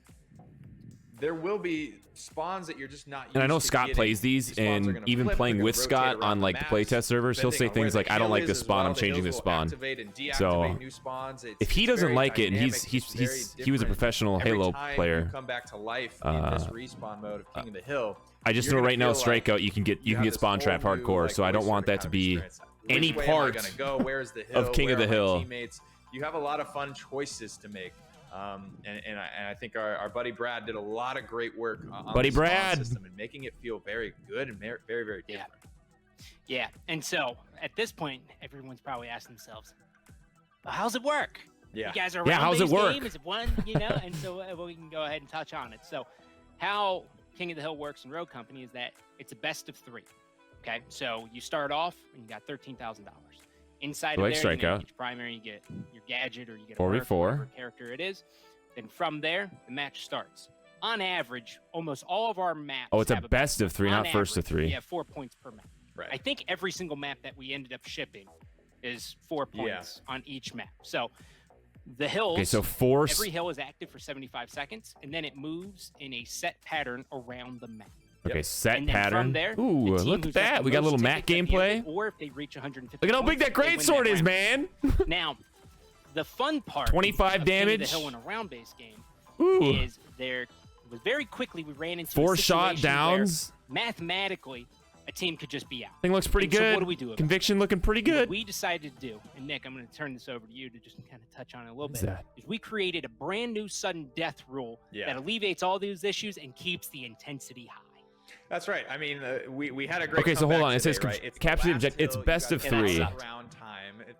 Speaker 2: there will be spawns that you're just not used to.
Speaker 1: And I know Scott plays these, and even playing with Scott on like the playtest servers, he'll say things like, I don't like this spawn, I'm changing this spawn. So if he doesn't like it, and he was a professional Halo player,
Speaker 2: come back to life in this respawn mode of King of the Hill.
Speaker 1: I just know right now Strikeout you can get spawn trap hardcore, so I don't want that to be any part of King of the Hill.
Speaker 2: You have a lot of fun choices to make. And I think our buddy Brad did a lot of great work on the spawn system and making it feel very good and very, very different.
Speaker 3: Yeah. And so at this point, everyone's probably asking themselves, well, how's it work?
Speaker 2: Yeah.
Speaker 3: You guys are
Speaker 1: how's it work?
Speaker 3: Game? Is it one, you know? And so we can go ahead and touch on it. So how King of the Hill works in Rogue Company is that it's a best of 3. Okay. So you start off and you got $13,000. Inside of there, you get your primary, you get your gadget, or you get a
Speaker 1: 4v4
Speaker 3: character it is. Then from there, the match starts. On average, almost all of our maps.
Speaker 1: Oh, it's a best of 3, not first of 3.
Speaker 3: Yeah, 4 points per map.
Speaker 2: Right.
Speaker 3: I think every single map that we ended up shipping is 4 points on each map. So the hills.
Speaker 1: Okay, so
Speaker 3: every hill is active for 75 seconds, and then it moves in a set pattern around the map.
Speaker 1: Okay, set pattern.
Speaker 3: From there,
Speaker 1: ooh, look at that. We got a little Matt gameplay.
Speaker 3: Or if they reach 150
Speaker 1: look at how big that greatsword is, man.
Speaker 3: Now, the fun part
Speaker 1: 25 damage.
Speaker 3: The hill in a round-based game is there was very quickly we ran into
Speaker 1: 4 shot downs.
Speaker 3: Mathematically, a team could just be out.
Speaker 1: Thing looks pretty good.
Speaker 3: So what do we do?
Speaker 1: Conviction looking pretty good.
Speaker 3: What we decided to do, and Nick, I'm going to turn this over to you to just kind of touch on it a little bit. Is we created a brand new sudden death rule that alleviates all these issues and keeps the intensity high.
Speaker 2: That's right. I mean, we had a great.
Speaker 1: Okay, so hold on. It says
Speaker 2: right?
Speaker 1: capture the objective. It's best of 3.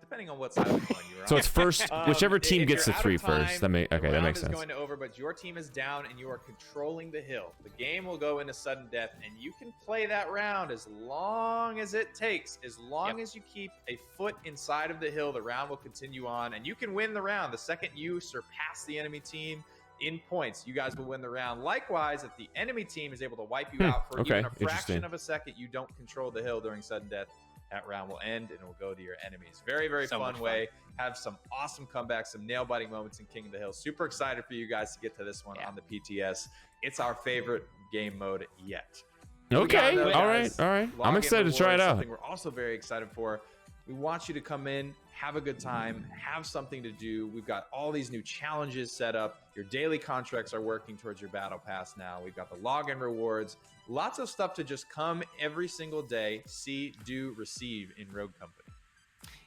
Speaker 2: depending on what side of the coin you're on.
Speaker 1: So it's first, whichever team
Speaker 2: if
Speaker 1: gets to
Speaker 2: you're out
Speaker 1: 3
Speaker 2: of time,
Speaker 1: first. That makes
Speaker 2: the round
Speaker 1: sense.
Speaker 2: is going to over, but your team is down and you are controlling the hill. The game will go into sudden death, and you can play that round as long as it takes. As long as you keep a foot inside of the hill, the round will continue on, and you can win the round. The second you surpass the enemy team in points, you guys will win the round. Likewise, if the enemy team is able to wipe you out for even a fraction of a second, you don't control the hill during sudden death, that round will end and it will go to your enemies. Very, very fun way. Have some awesome comebacks, some nail-biting moments in King of the Hill. Super excited for you guys to get to this one on the PTS. It's our favorite game mode yet.
Speaker 1: Okay, all right. I'm excited to try it out.
Speaker 2: Something we're also very excited for. We want you to come in, have a good time, have something to do. We've got all these new challenges set up. Your daily contracts are working towards your battle pass now. We've got the login rewards. Lots of stuff to just come every single day, see, do, receive in Rogue Company.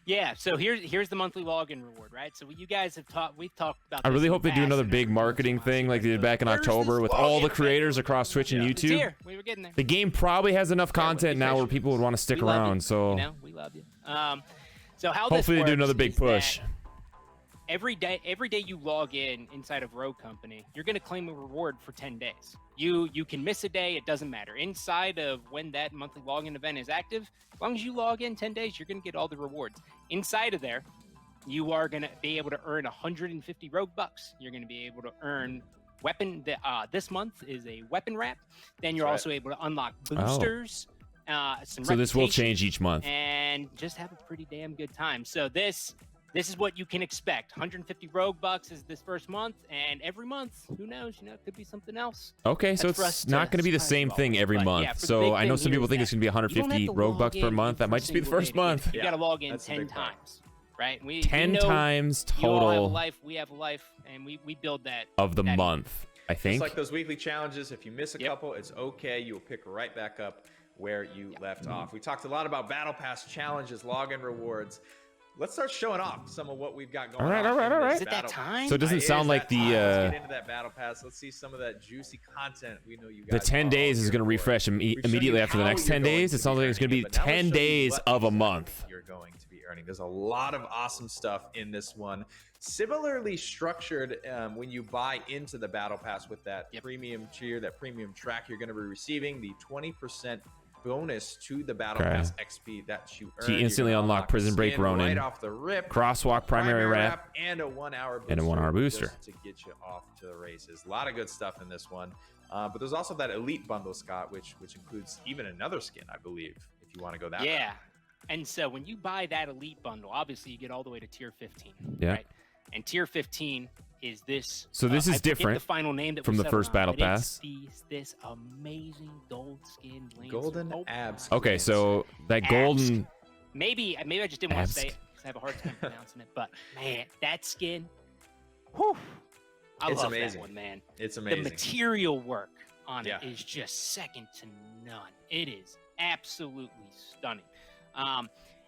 Speaker 3: Yeah, so here's the monthly login reward, right? So you guys have we've talked about
Speaker 1: I really hope they do another big marketing thing like they did back in October with all the creators across Twitch and YouTube.
Speaker 3: Here. We were getting there.
Speaker 1: The game probably has enough content now where people would want to stick around, so
Speaker 3: you know, we love you. So how
Speaker 1: hopefully
Speaker 3: this
Speaker 1: they do
Speaker 3: works
Speaker 1: another big
Speaker 3: is
Speaker 1: push.
Speaker 3: Every day you log in inside of Rogue Company, you're going to claim a reward for 10 days. You can miss a day, it doesn't matter. Inside of when that monthly login event is active, as long as you log in 10 days, you're going to get all the rewards. Inside of there, you are going to be able to earn 150 Rogue Bucks. You're going to be able to earn weapon. This month is a weapon wrap. Then you're also able to unlock boosters.
Speaker 1: So this will change each month.
Speaker 3: And just have a pretty damn good time. So this is what you can expect. 150 Rogue Bucks is this first month, and every month, who knows? You know, it could be something else.
Speaker 1: Okay, so it's not going to be the same thing every month.
Speaker 3: Yeah,
Speaker 1: so I know some people think it's going to be 150 Rogue Bucks per month. That might just be the first month.
Speaker 3: You got to log in 10 times, right?
Speaker 1: 10 times total.
Speaker 3: You all have a life, we have a life, and we build that.
Speaker 1: Of the month, I think.
Speaker 2: It's like those weekly challenges. If you miss a couple, it's okay. You'll pick right back up where you left off. We talked a lot about Battle Pass challenges, login rewards. Let's start showing off some of what we've got going on.
Speaker 1: All right.
Speaker 3: Is it that time?
Speaker 1: So it doesn't sound like the...
Speaker 2: Let's get into that Battle Pass. Let's see some of that juicy content we know you guys.
Speaker 1: The 10 days is going to refresh immediately after the next 10 days. It sounds like it's going to be 10 days of a month.
Speaker 2: You're going to be earning. There's a lot of awesome stuff in this one. Similarly structured when you buy into the Battle Pass with that premium tier, that premium track, you're going to be receiving the 20% bonus to the Battle Pass XP that you earn.
Speaker 1: So you instantly unlock Prison Break Ronin,
Speaker 2: right off the rip,
Speaker 1: Crosswalk Primary Wrap,
Speaker 2: and a 1 hour booster,
Speaker 1: and a 1 hour booster
Speaker 2: to get you off to the races. A lot of good stuff in this one. But there's also that elite bundle, Scott, which includes even another skin, I believe, if you want to go that route.
Speaker 3: And so when you buy that elite bundle, obviously you get all the way to tier 15.
Speaker 1: Yeah.
Speaker 3: Right? And tier 15 is this.
Speaker 1: So this is
Speaker 3: I
Speaker 1: different
Speaker 3: the final name that
Speaker 1: from the first Battle Pass.
Speaker 3: This amazing gold skin.
Speaker 2: Golden abs.
Speaker 1: Okay, so that golden.
Speaker 3: Maybe I just didn't want to say it because I have a hard time pronouncing it. But man, that skin. Whew, I love that one, man.
Speaker 2: It's amazing.
Speaker 3: The material work on it is just second to none. It is absolutely stunning.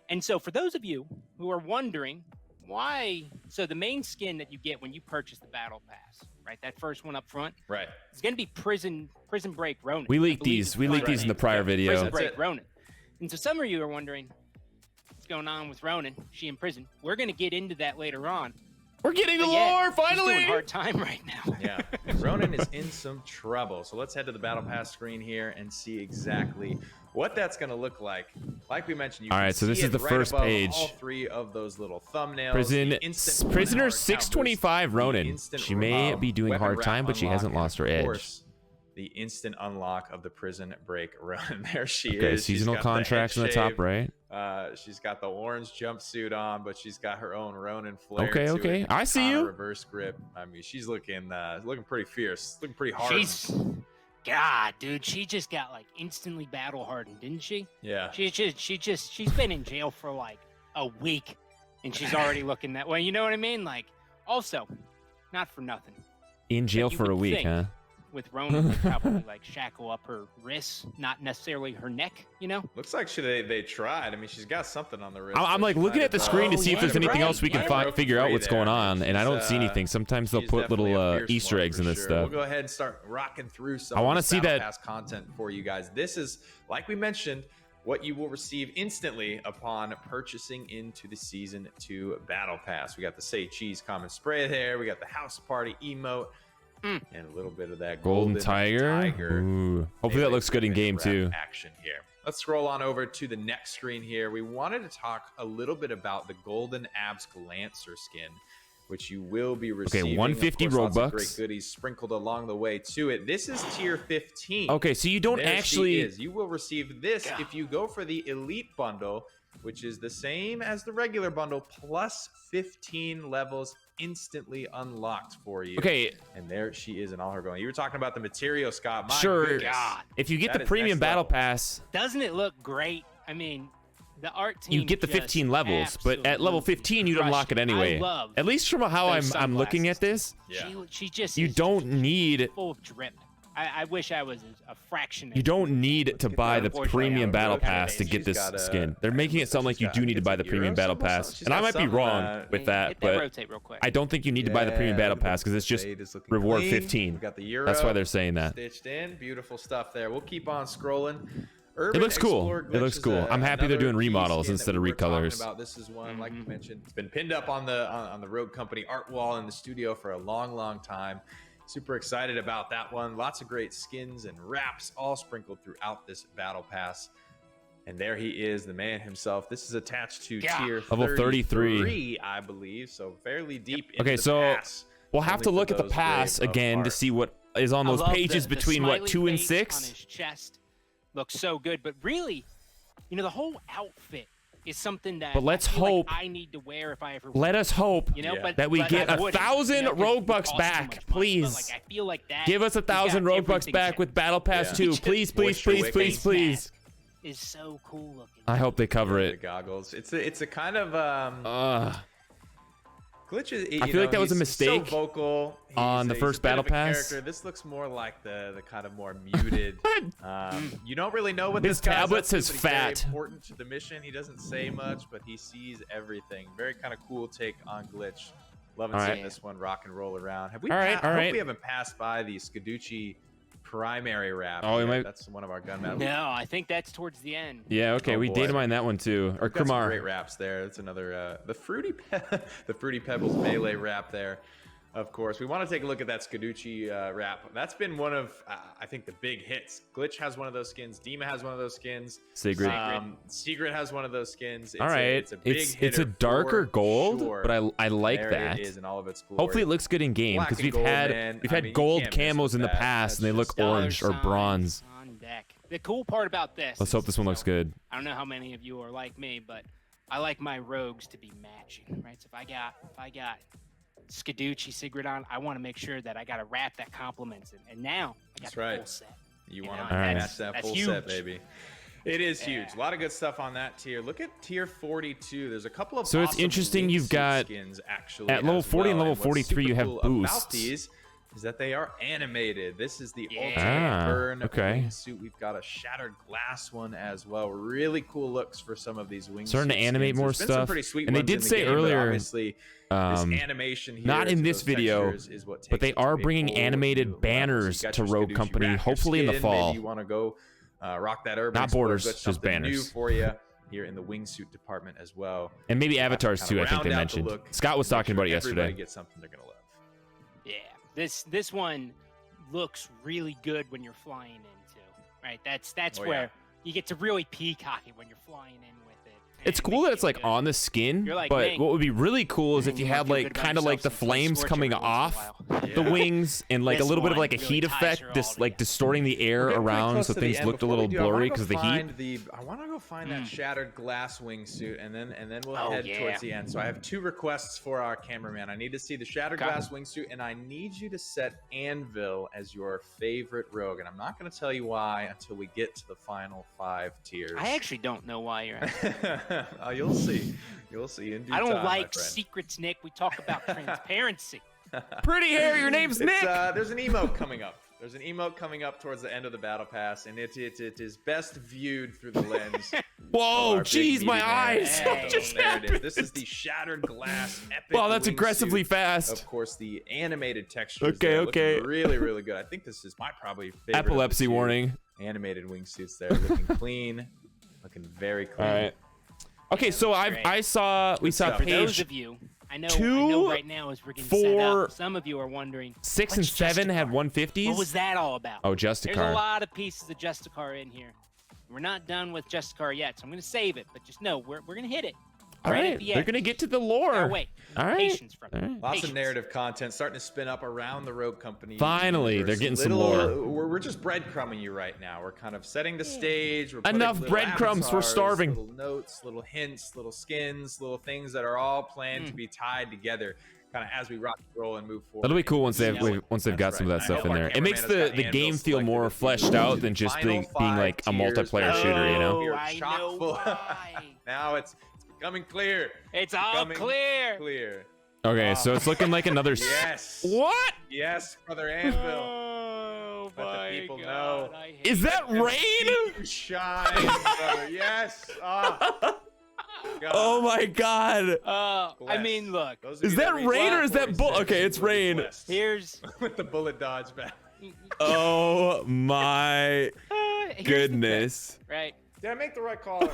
Speaker 3: And so for those of you who are wondering why, so the main skin that you get when you purchase the Battle Pass, right? That first one up front,
Speaker 2: right?
Speaker 3: It's gonna be Prison Break Ronin.
Speaker 1: We leaked these. We leaked these in the prior video.
Speaker 3: Prison Break Ronin. And so some of you are wondering what's going on with Ronin. She in prison. We're gonna get into that later on.
Speaker 1: We're getting the lore finally.
Speaker 3: She's doing hard time right now.
Speaker 2: Yeah, Ronin is in some trouble. So let's head to the Battle Pass screen here and see exactly what that's going to look like. Like we mentioned, you can
Speaker 1: so this
Speaker 2: see
Speaker 1: is the
Speaker 2: right
Speaker 1: first
Speaker 2: above
Speaker 1: page.
Speaker 2: All three of those little thumbnails.
Speaker 1: Prisoner 625 Ronin. She may be doing hard time, but she hasn't lost her edge.
Speaker 2: Course, the instant unlock of the Prison Break Ronin. There she is.
Speaker 1: Okay, seasonal contracts in the top right.
Speaker 2: She's got the orange jumpsuit on, but she's got her own Ronin flair.
Speaker 1: Okay. I see you.
Speaker 2: Reverse grip. I mean, she's looking pretty fierce, looking pretty hard.
Speaker 3: God, dude, she just got like instantly battle hardened, didn't she?
Speaker 2: Yeah.
Speaker 3: She's been in jail for like a week, and she's already looking that way. You know what I mean? Like, also, not for nothing.
Speaker 1: In jail for a week, huh?
Speaker 3: With Ronin, they probably like shackle up her wrists, not necessarily her neck, you know?
Speaker 2: Looks like they tried. I mean, she's got something on the wrist.
Speaker 1: I'm like looking at the screen to see if there's anything else we can figure out what's going on, and I don't see anything. Sometimes they'll put little Easter eggs in this stuff.
Speaker 2: We'll go ahead and start rocking through some
Speaker 1: I want to see that
Speaker 2: Pass content for you guys. This is, like we mentioned, what you will receive instantly upon purchasing into the Season 2 Battle Pass. We got the Say Cheese common spray there. We got the House Party emote. And a little bit of that
Speaker 1: Golden Tiger. Ooh. Hopefully that looks good in game too.
Speaker 2: Action here. Let's scroll on over to the next screen here. We wanted to talk a little bit about the Golden Abs Lancer skin, which you will be receiving.
Speaker 1: Okay, 150
Speaker 2: of course,
Speaker 1: Robux.
Speaker 2: Lots of great goodies sprinkled along the way to it. This is tier 15.
Speaker 1: Okay, so you don't
Speaker 2: There
Speaker 1: actually.
Speaker 2: she is. You will receive this if you go for the Elite Bundle, which is the same as the regular bundle, plus 15 levels instantly unlocked for you.
Speaker 1: Okay.
Speaker 2: And there she is in all her glory. You were talking about the material, Scott. My
Speaker 1: Sure.
Speaker 2: goodness.
Speaker 3: God.
Speaker 1: If you get
Speaker 2: That
Speaker 1: the
Speaker 2: is
Speaker 1: premium
Speaker 2: next
Speaker 1: battle
Speaker 2: level.
Speaker 1: pass,
Speaker 3: Doesn't it look great? I mean, the art team.
Speaker 1: you get the 15 levels, but at level 15 you'd
Speaker 3: crushed
Speaker 1: unlock it anyway.
Speaker 3: I love
Speaker 1: At least from how
Speaker 3: those
Speaker 1: I'm looking at this,
Speaker 2: Yeah.
Speaker 3: She just.
Speaker 1: you
Speaker 3: is
Speaker 1: don't
Speaker 3: just
Speaker 1: need
Speaker 3: full of drip. I wish I was a fraction.
Speaker 1: you don't need to buy the
Speaker 3: Unfortunately,
Speaker 1: premium
Speaker 3: I
Speaker 1: battle
Speaker 3: don't know.
Speaker 1: pass to
Speaker 2: She's
Speaker 1: get this
Speaker 2: got a-
Speaker 1: skin. They're making it sound like you do need to buy the premium battle pass, and I might be wrong with that,
Speaker 3: Hit
Speaker 1: but
Speaker 3: rotate real quick.
Speaker 1: I don't think you need to buy the premium battle pass because it's just reward 15.
Speaker 2: We got the Euro
Speaker 1: That's why they're saying that.
Speaker 2: stitched in. Beautiful stuff there. We'll keep on scrolling.
Speaker 1: It looks cool. It looks cool. I'm happy they're doing remodels instead of recolors.
Speaker 2: This is one, like you mentioned, it's been pinned up on the Rogue Company art wall in the studio for a long time. Super excited about that one. Lots of great skins and wraps all sprinkled throughout this battle pass. And there he is, the man himself. This is attached to tier
Speaker 1: Level 33,
Speaker 2: I believe. So fairly deep into
Speaker 1: Okay,
Speaker 2: the
Speaker 1: so
Speaker 2: pass.
Speaker 1: we'll have to
Speaker 2: Only for
Speaker 1: look at the
Speaker 2: those
Speaker 1: pass
Speaker 2: brave of
Speaker 1: again to
Speaker 2: heart.
Speaker 1: see what is on those
Speaker 3: I love
Speaker 1: pages
Speaker 3: the
Speaker 1: between what,
Speaker 3: smiley
Speaker 1: 2 and
Speaker 3: face on
Speaker 1: 6.
Speaker 3: his chest looks so good, but really, you know, the whole outfit is something that
Speaker 1: But let's
Speaker 3: I feel like
Speaker 1: hope-
Speaker 3: I need to wear if I ever.
Speaker 1: Let us hope
Speaker 3: You know,
Speaker 2: Yeah.
Speaker 3: but
Speaker 1: that we
Speaker 3: but
Speaker 1: get
Speaker 3: I
Speaker 1: 1,000
Speaker 3: wouldn't, 'cause it
Speaker 1: Robux
Speaker 3: costs too
Speaker 1: back,
Speaker 3: much money,
Speaker 1: please.
Speaker 3: But, like, I feel like that
Speaker 1: Give us
Speaker 3: we
Speaker 1: 1,000
Speaker 3: got
Speaker 1: Robux
Speaker 3: everything
Speaker 1: back
Speaker 3: checked.
Speaker 1: with Battle Pass
Speaker 2: Yeah.
Speaker 1: 2. Please, please,
Speaker 2: Moisture
Speaker 1: please,
Speaker 2: wicking.
Speaker 1: please, please.
Speaker 3: Is so cool looking.
Speaker 1: I hope they cover
Speaker 2: The
Speaker 1: it.
Speaker 2: goggles. It's a kind of Glitch is,
Speaker 1: I feel like that was a
Speaker 2: he's
Speaker 1: mistake
Speaker 2: so vocal.
Speaker 1: on the
Speaker 2: He's
Speaker 1: first
Speaker 2: a bit
Speaker 1: battle
Speaker 2: of a
Speaker 1: pass.
Speaker 2: character. This looks more like the kind of more muted. You don't really know what
Speaker 1: His
Speaker 2: this guy's
Speaker 1: tablet
Speaker 2: up to,
Speaker 1: says
Speaker 2: but he's very
Speaker 1: fat.
Speaker 2: important to the mission. He doesn't say much, but he sees everything. Very kind of cool take on Glitch. Loving
Speaker 1: All right.
Speaker 2: seeing this one rock and roll around. Have we?
Speaker 1: All right,
Speaker 2: I
Speaker 1: all
Speaker 2: hope
Speaker 1: right.
Speaker 2: we haven't passed by the Scaducci primary wrap.
Speaker 1: Oh, we
Speaker 2: yet.
Speaker 1: might-
Speaker 2: That's one of our gunmen.
Speaker 3: No, I think that's towards the end.
Speaker 1: Yeah, okay,
Speaker 2: Oh,
Speaker 1: we
Speaker 2: boy.
Speaker 1: data mined that one too. Or
Speaker 2: Got some
Speaker 1: Kumar.
Speaker 2: great wraps there. That's another the fruity Pebbles melee wrap there. Of course, we want to take a look at that Scaducci wrap. That's been one of I think the big hits. Glitch has one of those skins. Dima has one of those skins.
Speaker 1: Sigrid.
Speaker 2: Secret has one of those skins. It's
Speaker 1: All right,
Speaker 2: it's a big
Speaker 1: it's
Speaker 2: hitter
Speaker 1: a darker
Speaker 2: for
Speaker 1: gold,
Speaker 2: sure.
Speaker 1: but I like
Speaker 2: there
Speaker 1: that.
Speaker 2: It is in all of its glory.
Speaker 1: Hopefully it looks good in game
Speaker 2: Black
Speaker 1: because
Speaker 2: and
Speaker 1: we've
Speaker 2: gold,
Speaker 1: had
Speaker 2: man.
Speaker 1: we've
Speaker 2: I
Speaker 1: had
Speaker 2: mean, you
Speaker 1: gold
Speaker 2: can't miss
Speaker 1: camos
Speaker 2: with
Speaker 1: in the
Speaker 2: that.
Speaker 1: past
Speaker 2: That's
Speaker 1: and they look
Speaker 2: just
Speaker 3: Dollar
Speaker 1: orange or
Speaker 3: signs
Speaker 1: bronze.
Speaker 3: on deck. The cool part about this.
Speaker 1: Let's hope this one looks good.
Speaker 3: I don't know how many of you are like me, but I like my rogues to be matching, right? So if I got Scaducci Sigrid on, I want to make sure that I got a wrap that complements it. And now I got
Speaker 2: That's
Speaker 3: the
Speaker 2: right.
Speaker 3: full set.
Speaker 2: You
Speaker 3: You
Speaker 2: want
Speaker 3: know,
Speaker 2: to
Speaker 1: and
Speaker 2: match that
Speaker 3: that's
Speaker 2: full
Speaker 3: huge.
Speaker 2: set, baby. It is huge.
Speaker 3: Yeah.
Speaker 2: A lot of good stuff on that tier. Look at tier 42. There's a couple of
Speaker 1: So it's
Speaker 2: awesome
Speaker 1: interesting
Speaker 2: wingsuit
Speaker 1: you've got-
Speaker 2: skins actually
Speaker 1: at level
Speaker 2: as
Speaker 1: 40 and
Speaker 2: well.
Speaker 1: level
Speaker 2: what's
Speaker 1: 43 you
Speaker 2: super
Speaker 1: have
Speaker 2: cool
Speaker 1: boosts.
Speaker 2: About these is that they are animated. This is the
Speaker 3: Yeah.
Speaker 2: ultimate
Speaker 1: Ah,
Speaker 2: burn
Speaker 1: okay.
Speaker 2: wingsuit. We've got a shattered glass one as well. Really cool looks for some of these wingsuits.
Speaker 1: Starting to animate more
Speaker 2: There's been some
Speaker 1: stuff.
Speaker 2: pretty sweet
Speaker 1: And they
Speaker 2: ones
Speaker 1: did
Speaker 2: in the
Speaker 1: say
Speaker 2: game, but
Speaker 1: earlier,
Speaker 2: obviously this animation here
Speaker 1: not in
Speaker 2: to
Speaker 1: this
Speaker 2: those
Speaker 1: video,
Speaker 2: textures is what
Speaker 1: but
Speaker 2: takes
Speaker 1: they
Speaker 2: it to
Speaker 1: are
Speaker 2: a
Speaker 1: bringing
Speaker 2: whole
Speaker 1: animated
Speaker 2: new level.
Speaker 1: banners
Speaker 2: So you got
Speaker 1: to
Speaker 2: your
Speaker 1: Rogue
Speaker 2: Scaducci
Speaker 1: Company,
Speaker 2: wrap, your
Speaker 1: hopefully in the
Speaker 2: skin.
Speaker 1: fall.
Speaker 2: Maybe you want to go rock that urban
Speaker 1: Not
Speaker 2: Explorer,
Speaker 1: borders,
Speaker 2: got
Speaker 1: just
Speaker 2: something
Speaker 1: banners.
Speaker 2: new for you here in the wingsuit department as well.
Speaker 1: And maybe avatars
Speaker 2: Kinda
Speaker 1: too, I think they
Speaker 2: round out the
Speaker 1: mentioned.
Speaker 2: look,
Speaker 1: Scott was
Speaker 2: make
Speaker 1: talking
Speaker 2: sure
Speaker 1: about it
Speaker 2: everybody
Speaker 1: yesterday.
Speaker 2: gets something they're gonna love.
Speaker 3: Yeah, this one looks really good when you're flying into, right? That's
Speaker 2: Oh,
Speaker 3: where
Speaker 2: yeah.
Speaker 3: you get to really peacock it when you're flying in with it.
Speaker 1: It's
Speaker 3: and
Speaker 1: cool
Speaker 3: make
Speaker 1: that
Speaker 3: you
Speaker 1: it's
Speaker 3: feel
Speaker 1: like
Speaker 3: good.
Speaker 1: on the skin,
Speaker 3: You're like
Speaker 1: but
Speaker 3: me.
Speaker 1: what would be really cool is if
Speaker 3: And
Speaker 1: you
Speaker 3: wanna
Speaker 1: had
Speaker 3: feel
Speaker 1: like
Speaker 3: good about
Speaker 1: kind of like the
Speaker 3: yourself, so play
Speaker 1: flames
Speaker 3: Scorcher
Speaker 1: coming
Speaker 3: every once in a
Speaker 1: off
Speaker 3: while.
Speaker 1: the
Speaker 2: Yeah.
Speaker 1: wings and like a
Speaker 3: This
Speaker 1: little bit of
Speaker 3: one
Speaker 1: like a
Speaker 3: really
Speaker 1: heat
Speaker 3: ties
Speaker 1: effect,
Speaker 3: her
Speaker 1: just
Speaker 3: all
Speaker 1: like
Speaker 3: together.
Speaker 1: distorting the air
Speaker 2: We're getting pretty
Speaker 1: around
Speaker 2: close
Speaker 1: so
Speaker 2: to the
Speaker 1: things
Speaker 2: end.
Speaker 1: looked a
Speaker 2: Before we
Speaker 1: little
Speaker 2: do, I wanna
Speaker 1: blurry
Speaker 2: go
Speaker 1: because of the heat.
Speaker 2: find I want to go find that shattered glass wingsuit, and then we'll
Speaker 3: Oh,
Speaker 2: head
Speaker 3: yeah.
Speaker 2: towards the end. So I have two requests for our cameraman. I need to see the shattered
Speaker 3: Okay.
Speaker 2: glass wingsuit, and I need you to set Anvil as your favorite rogue. And I'm not going to tell you why until we get to the final 5 tiers.
Speaker 3: I actually don't know why you're asking.
Speaker 2: Oh, you'll see. You'll see. In due
Speaker 3: I don't
Speaker 2: time, my
Speaker 3: like
Speaker 2: friend.
Speaker 3: secrets, Nick. We talk about transparency.
Speaker 1: Pretty hair, your name's Nick.
Speaker 2: There's an emote coming up. There's an emote coming up towards the end of the battle pass, and it is best viewed through the lens.
Speaker 1: Whoa,
Speaker 2: our big
Speaker 1: jeez, my
Speaker 2: meaty man.
Speaker 1: eyes.
Speaker 3: Hey.
Speaker 1: What just
Speaker 2: There it is.
Speaker 1: happened?
Speaker 2: This is the shattered glass epic.
Speaker 1: Wow, that's
Speaker 2: wingsuit.
Speaker 1: aggressively fast.
Speaker 2: Of course, the animated textures.
Speaker 1: Okay,
Speaker 2: there
Speaker 1: okay.
Speaker 2: looking really, really good. I think this is my probably favorite. of the
Speaker 1: Epilepsy
Speaker 2: two
Speaker 1: warning.
Speaker 2: Animated wingsuits there, looking clean, Looking very clean.
Speaker 1: All right. Okay, so we saw
Speaker 3: For those
Speaker 1: page
Speaker 3: of you, I know right now as we're getting set up, some of you are wondering.
Speaker 1: 6 and 7 had 150s.
Speaker 3: What was that all about?
Speaker 1: Oh, Justicar.
Speaker 3: There's a lot of pieces of Justicar in here. We're not done with Justicar yet, so I'm going to save it. But just know we're going to hit it.
Speaker 1: All right, they're going to get to the lore.
Speaker 3: Wait.
Speaker 1: All right.
Speaker 3: Patience from me.
Speaker 1: Right.
Speaker 2: Lots of narrative content starting to spin up around the Rogue Company.
Speaker 1: Finally, they're getting some lore.
Speaker 2: We're just breadcrumbing you right now. We're kind of setting the stage. We're
Speaker 1: Enough breadcrumbs. We're starving.
Speaker 2: Little notes, little hints, little skins, little things that are all planned to be tied together, kind of as we rock and roll and move forward.
Speaker 1: That'll be cool once they've got some of that stuff in there. It makes the game feel more fleshed out than just being like a multiplayer shooter, you know?
Speaker 3: I know why.
Speaker 2: Now it's becoming clear.
Speaker 3: It's all clear.
Speaker 2: Clear.
Speaker 1: Okay, so it's looking like another.
Speaker 2: Yes.
Speaker 1: What?
Speaker 2: Yes, Brother Anvil.
Speaker 3: Oh
Speaker 2: Let
Speaker 3: my
Speaker 2: the people
Speaker 3: God,
Speaker 2: know.
Speaker 3: I hate
Speaker 1: Is that rain?
Speaker 2: You shine, brother. Yes.
Speaker 1: Oh my God.
Speaker 3: I mean, look.
Speaker 1: Is that rain or is that bull? Okay, it's rain.
Speaker 3: Here's
Speaker 2: with the bullet dodge back.
Speaker 1: Oh my goodness.
Speaker 3: Right.
Speaker 2: Did I make the right call?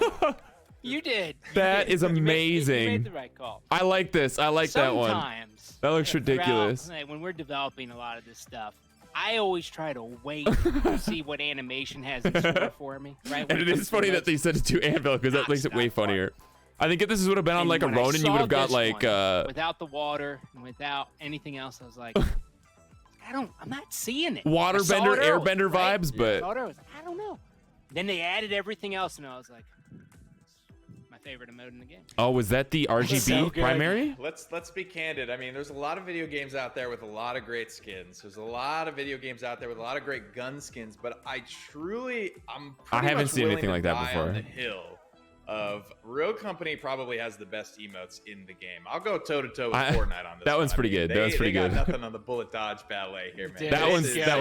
Speaker 3: You did.
Speaker 1: That is amazing.
Speaker 3: You made the right call.
Speaker 1: I like this. I like that one.
Speaker 3: Sometimes,
Speaker 1: That looks ridiculous.
Speaker 3: when we're developing a lot of this stuff, I always try to wait to see what animation has in store for me. Right.
Speaker 1: And it is funny that they said it to Anvil because that makes it way funnier. I think if this would have been on like a Ronin, you would have got like
Speaker 3: without the water and without anything else. I was like, I'm not seeing it.
Speaker 1: Waterbender, airbender vibes, but
Speaker 3: I don't know. Then they added everything else, and I was like, my favorite emote in the game.
Speaker 1: oh, was that the RGB primary?
Speaker 2: Let's be candid. I mean, there's a lot of video games out there with a lot of great skins. There's a lot of video games out there with a lot of great gun skins, but I haven't
Speaker 1: seen anything like that before.
Speaker 2: On the hill of Rogue Company probably has the best emotes in the game. I'll go toe to toe with Fortnite on this.
Speaker 1: That one's pretty good. That one's pretty good.
Speaker 2: They got nothing on the bullet dodge ballet here, man.
Speaker 1: That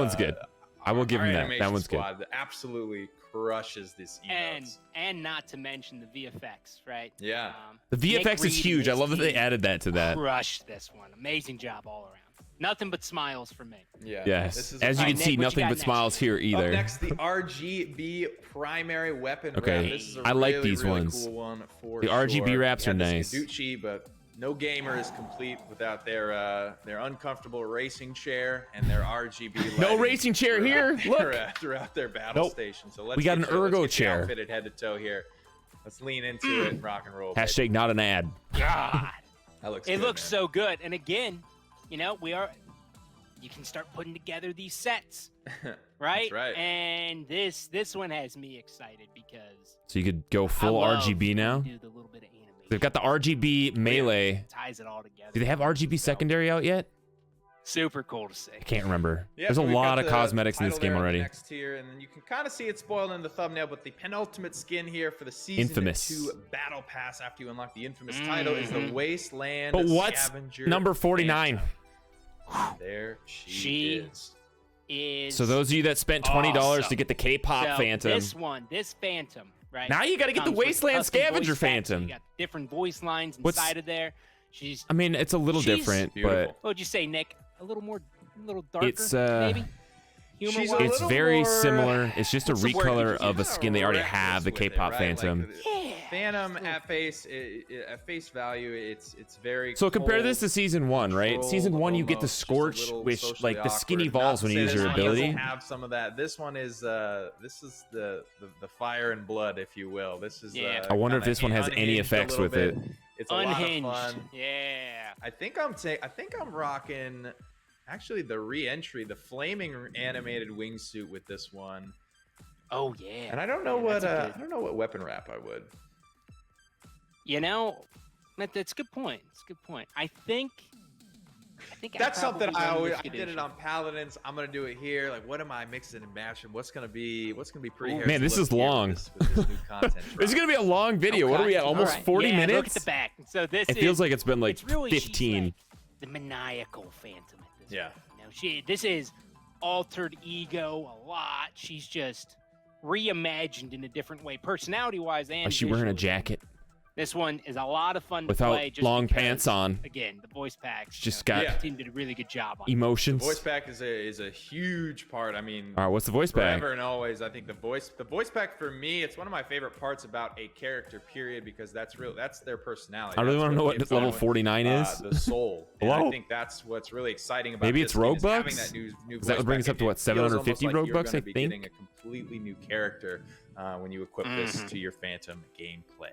Speaker 1: one's good. I will give him that. That one's good.
Speaker 2: Absolutely crushes this emotes.
Speaker 3: And not to mention the VFX, right?
Speaker 2: Yeah.
Speaker 1: The VFX is huge. I love that they added that to that.
Speaker 3: Crushed this one. Amazing job all around. Nothing but smiles for me.
Speaker 2: Yeah.
Speaker 1: Yes. As you can see, nothing but smiles here either.
Speaker 2: Up next, the RGB primary weapon
Speaker 1: okay.
Speaker 2: wrap. This is a
Speaker 1: I like
Speaker 2: really,
Speaker 1: these
Speaker 2: really
Speaker 1: ones.
Speaker 2: cool one for
Speaker 1: the RGB wraps are nice.
Speaker 2: Gucci, but no gamer is complete without their uncomfortable racing chair and their RGB.
Speaker 1: No racing chair here. Look.
Speaker 2: Throughout their battle station. So let's
Speaker 1: we got an ergo chair.
Speaker 2: Outfitted head to toe here. Let's lean into it and rock and roll.
Speaker 1: Hashtag not an ad.
Speaker 3: God.
Speaker 2: That looks
Speaker 3: it
Speaker 2: good,
Speaker 3: looks
Speaker 2: man.
Speaker 3: so good. And again, you can start putting together these sets. Right?
Speaker 2: That's right.
Speaker 3: And this one has me excited because
Speaker 1: So you could go full RGB now?
Speaker 3: Do the little bit of animation.
Speaker 1: They've got the RGB melee.
Speaker 3: Ties it all together.
Speaker 1: Do they have RGB secondary out yet?
Speaker 3: Super cool to see.
Speaker 1: I can't remember.
Speaker 2: Yeah,
Speaker 1: There's a
Speaker 2: we've
Speaker 1: lot
Speaker 2: got
Speaker 1: of cosmetics in this game already.
Speaker 2: Next tier, and then you can kind of see it spoiled in the thumbnail, but the penultimate skin here for the season
Speaker 1: Infamous.
Speaker 2: 2 battle pass after you unlock the infamous title is the Wasteland
Speaker 1: But what's
Speaker 2: Scavenger
Speaker 1: number 49?
Speaker 2: There she is.
Speaker 1: So those of you that spent $20 to get the K-pop Phantom.
Speaker 3: This Phantom, right?
Speaker 1: Now you got to get the Wasteland Scavenger Phantom.
Speaker 3: You got different voice lines inside of there.
Speaker 1: I mean, it's a little different, but
Speaker 3: what would you say, Nick? A little darker,
Speaker 1: it's
Speaker 3: maybe.
Speaker 1: It's very similar. It's just a recolor of a skin they already have, the K-pop Phantom.
Speaker 2: Phantom at face value, it's very.
Speaker 1: So compare this to season 1, right? Season 1, you get the Scorch, which like the skin evolves when you use your ability.
Speaker 2: Have some of that. This one is the fire and blood, if you will. This is.
Speaker 1: I wonder if this one has any effects with it.
Speaker 2: It's a
Speaker 3: unhinged.
Speaker 2: lot of fun.
Speaker 3: Yeah.
Speaker 2: I think I'm rocking. Actually, the re-entry, the flaming animated wingsuit with this one.
Speaker 3: Oh yeah.
Speaker 2: And I don't know what weapon wrap I would.
Speaker 3: That's a good point. It's a good point. I think
Speaker 2: that's something I did it on Paladins. I'm gonna do it here. Like, what am I mixing and matching? What's gonna be pretty?
Speaker 1: Man, this is long.
Speaker 2: With this new content
Speaker 1: This is gonna be a long video. Okay. What are we at? Almost 40 minutes.
Speaker 3: Look at the back. So it
Speaker 1: feels like it's been like
Speaker 3: really,
Speaker 1: 15.
Speaker 3: Like the maniacal Phantom at this point. This is altered ego a lot. She's just reimagined in a different way, personality-wise and.
Speaker 1: Is she wearing a jacket?
Speaker 3: This one is a lot of fun
Speaker 1: Without
Speaker 3: to play. Just
Speaker 1: long
Speaker 3: because,
Speaker 1: pants on.
Speaker 3: Again, the voice packs.
Speaker 1: Just got
Speaker 3: the team did a really good job on it.
Speaker 1: emotions.
Speaker 2: The voice pack is a huge part. I mean,
Speaker 1: All right, what's the voice pack?
Speaker 2: forever and always, I think the voice pack for me, it's one of my favorite parts about a character, period, because that's their personality.
Speaker 1: I really want to know what
Speaker 2: gives
Speaker 1: level
Speaker 2: them,
Speaker 1: 49 is.
Speaker 2: The soul. And
Speaker 1: Hello?
Speaker 2: I think that's what's really exciting about
Speaker 1: Maybe
Speaker 2: this
Speaker 1: it's
Speaker 2: game
Speaker 1: Rogue
Speaker 2: is having
Speaker 1: Bucks?
Speaker 2: that new
Speaker 1: Does that
Speaker 2: voice
Speaker 1: bring us
Speaker 2: pack.
Speaker 1: up to, what,
Speaker 2: It feels almost
Speaker 1: 750
Speaker 2: like
Speaker 1: Rogue
Speaker 2: you're
Speaker 1: Bucks,
Speaker 2: gonna
Speaker 1: I
Speaker 2: be
Speaker 1: think?
Speaker 2: getting a completely new character when you equip this to your Phantom gameplay.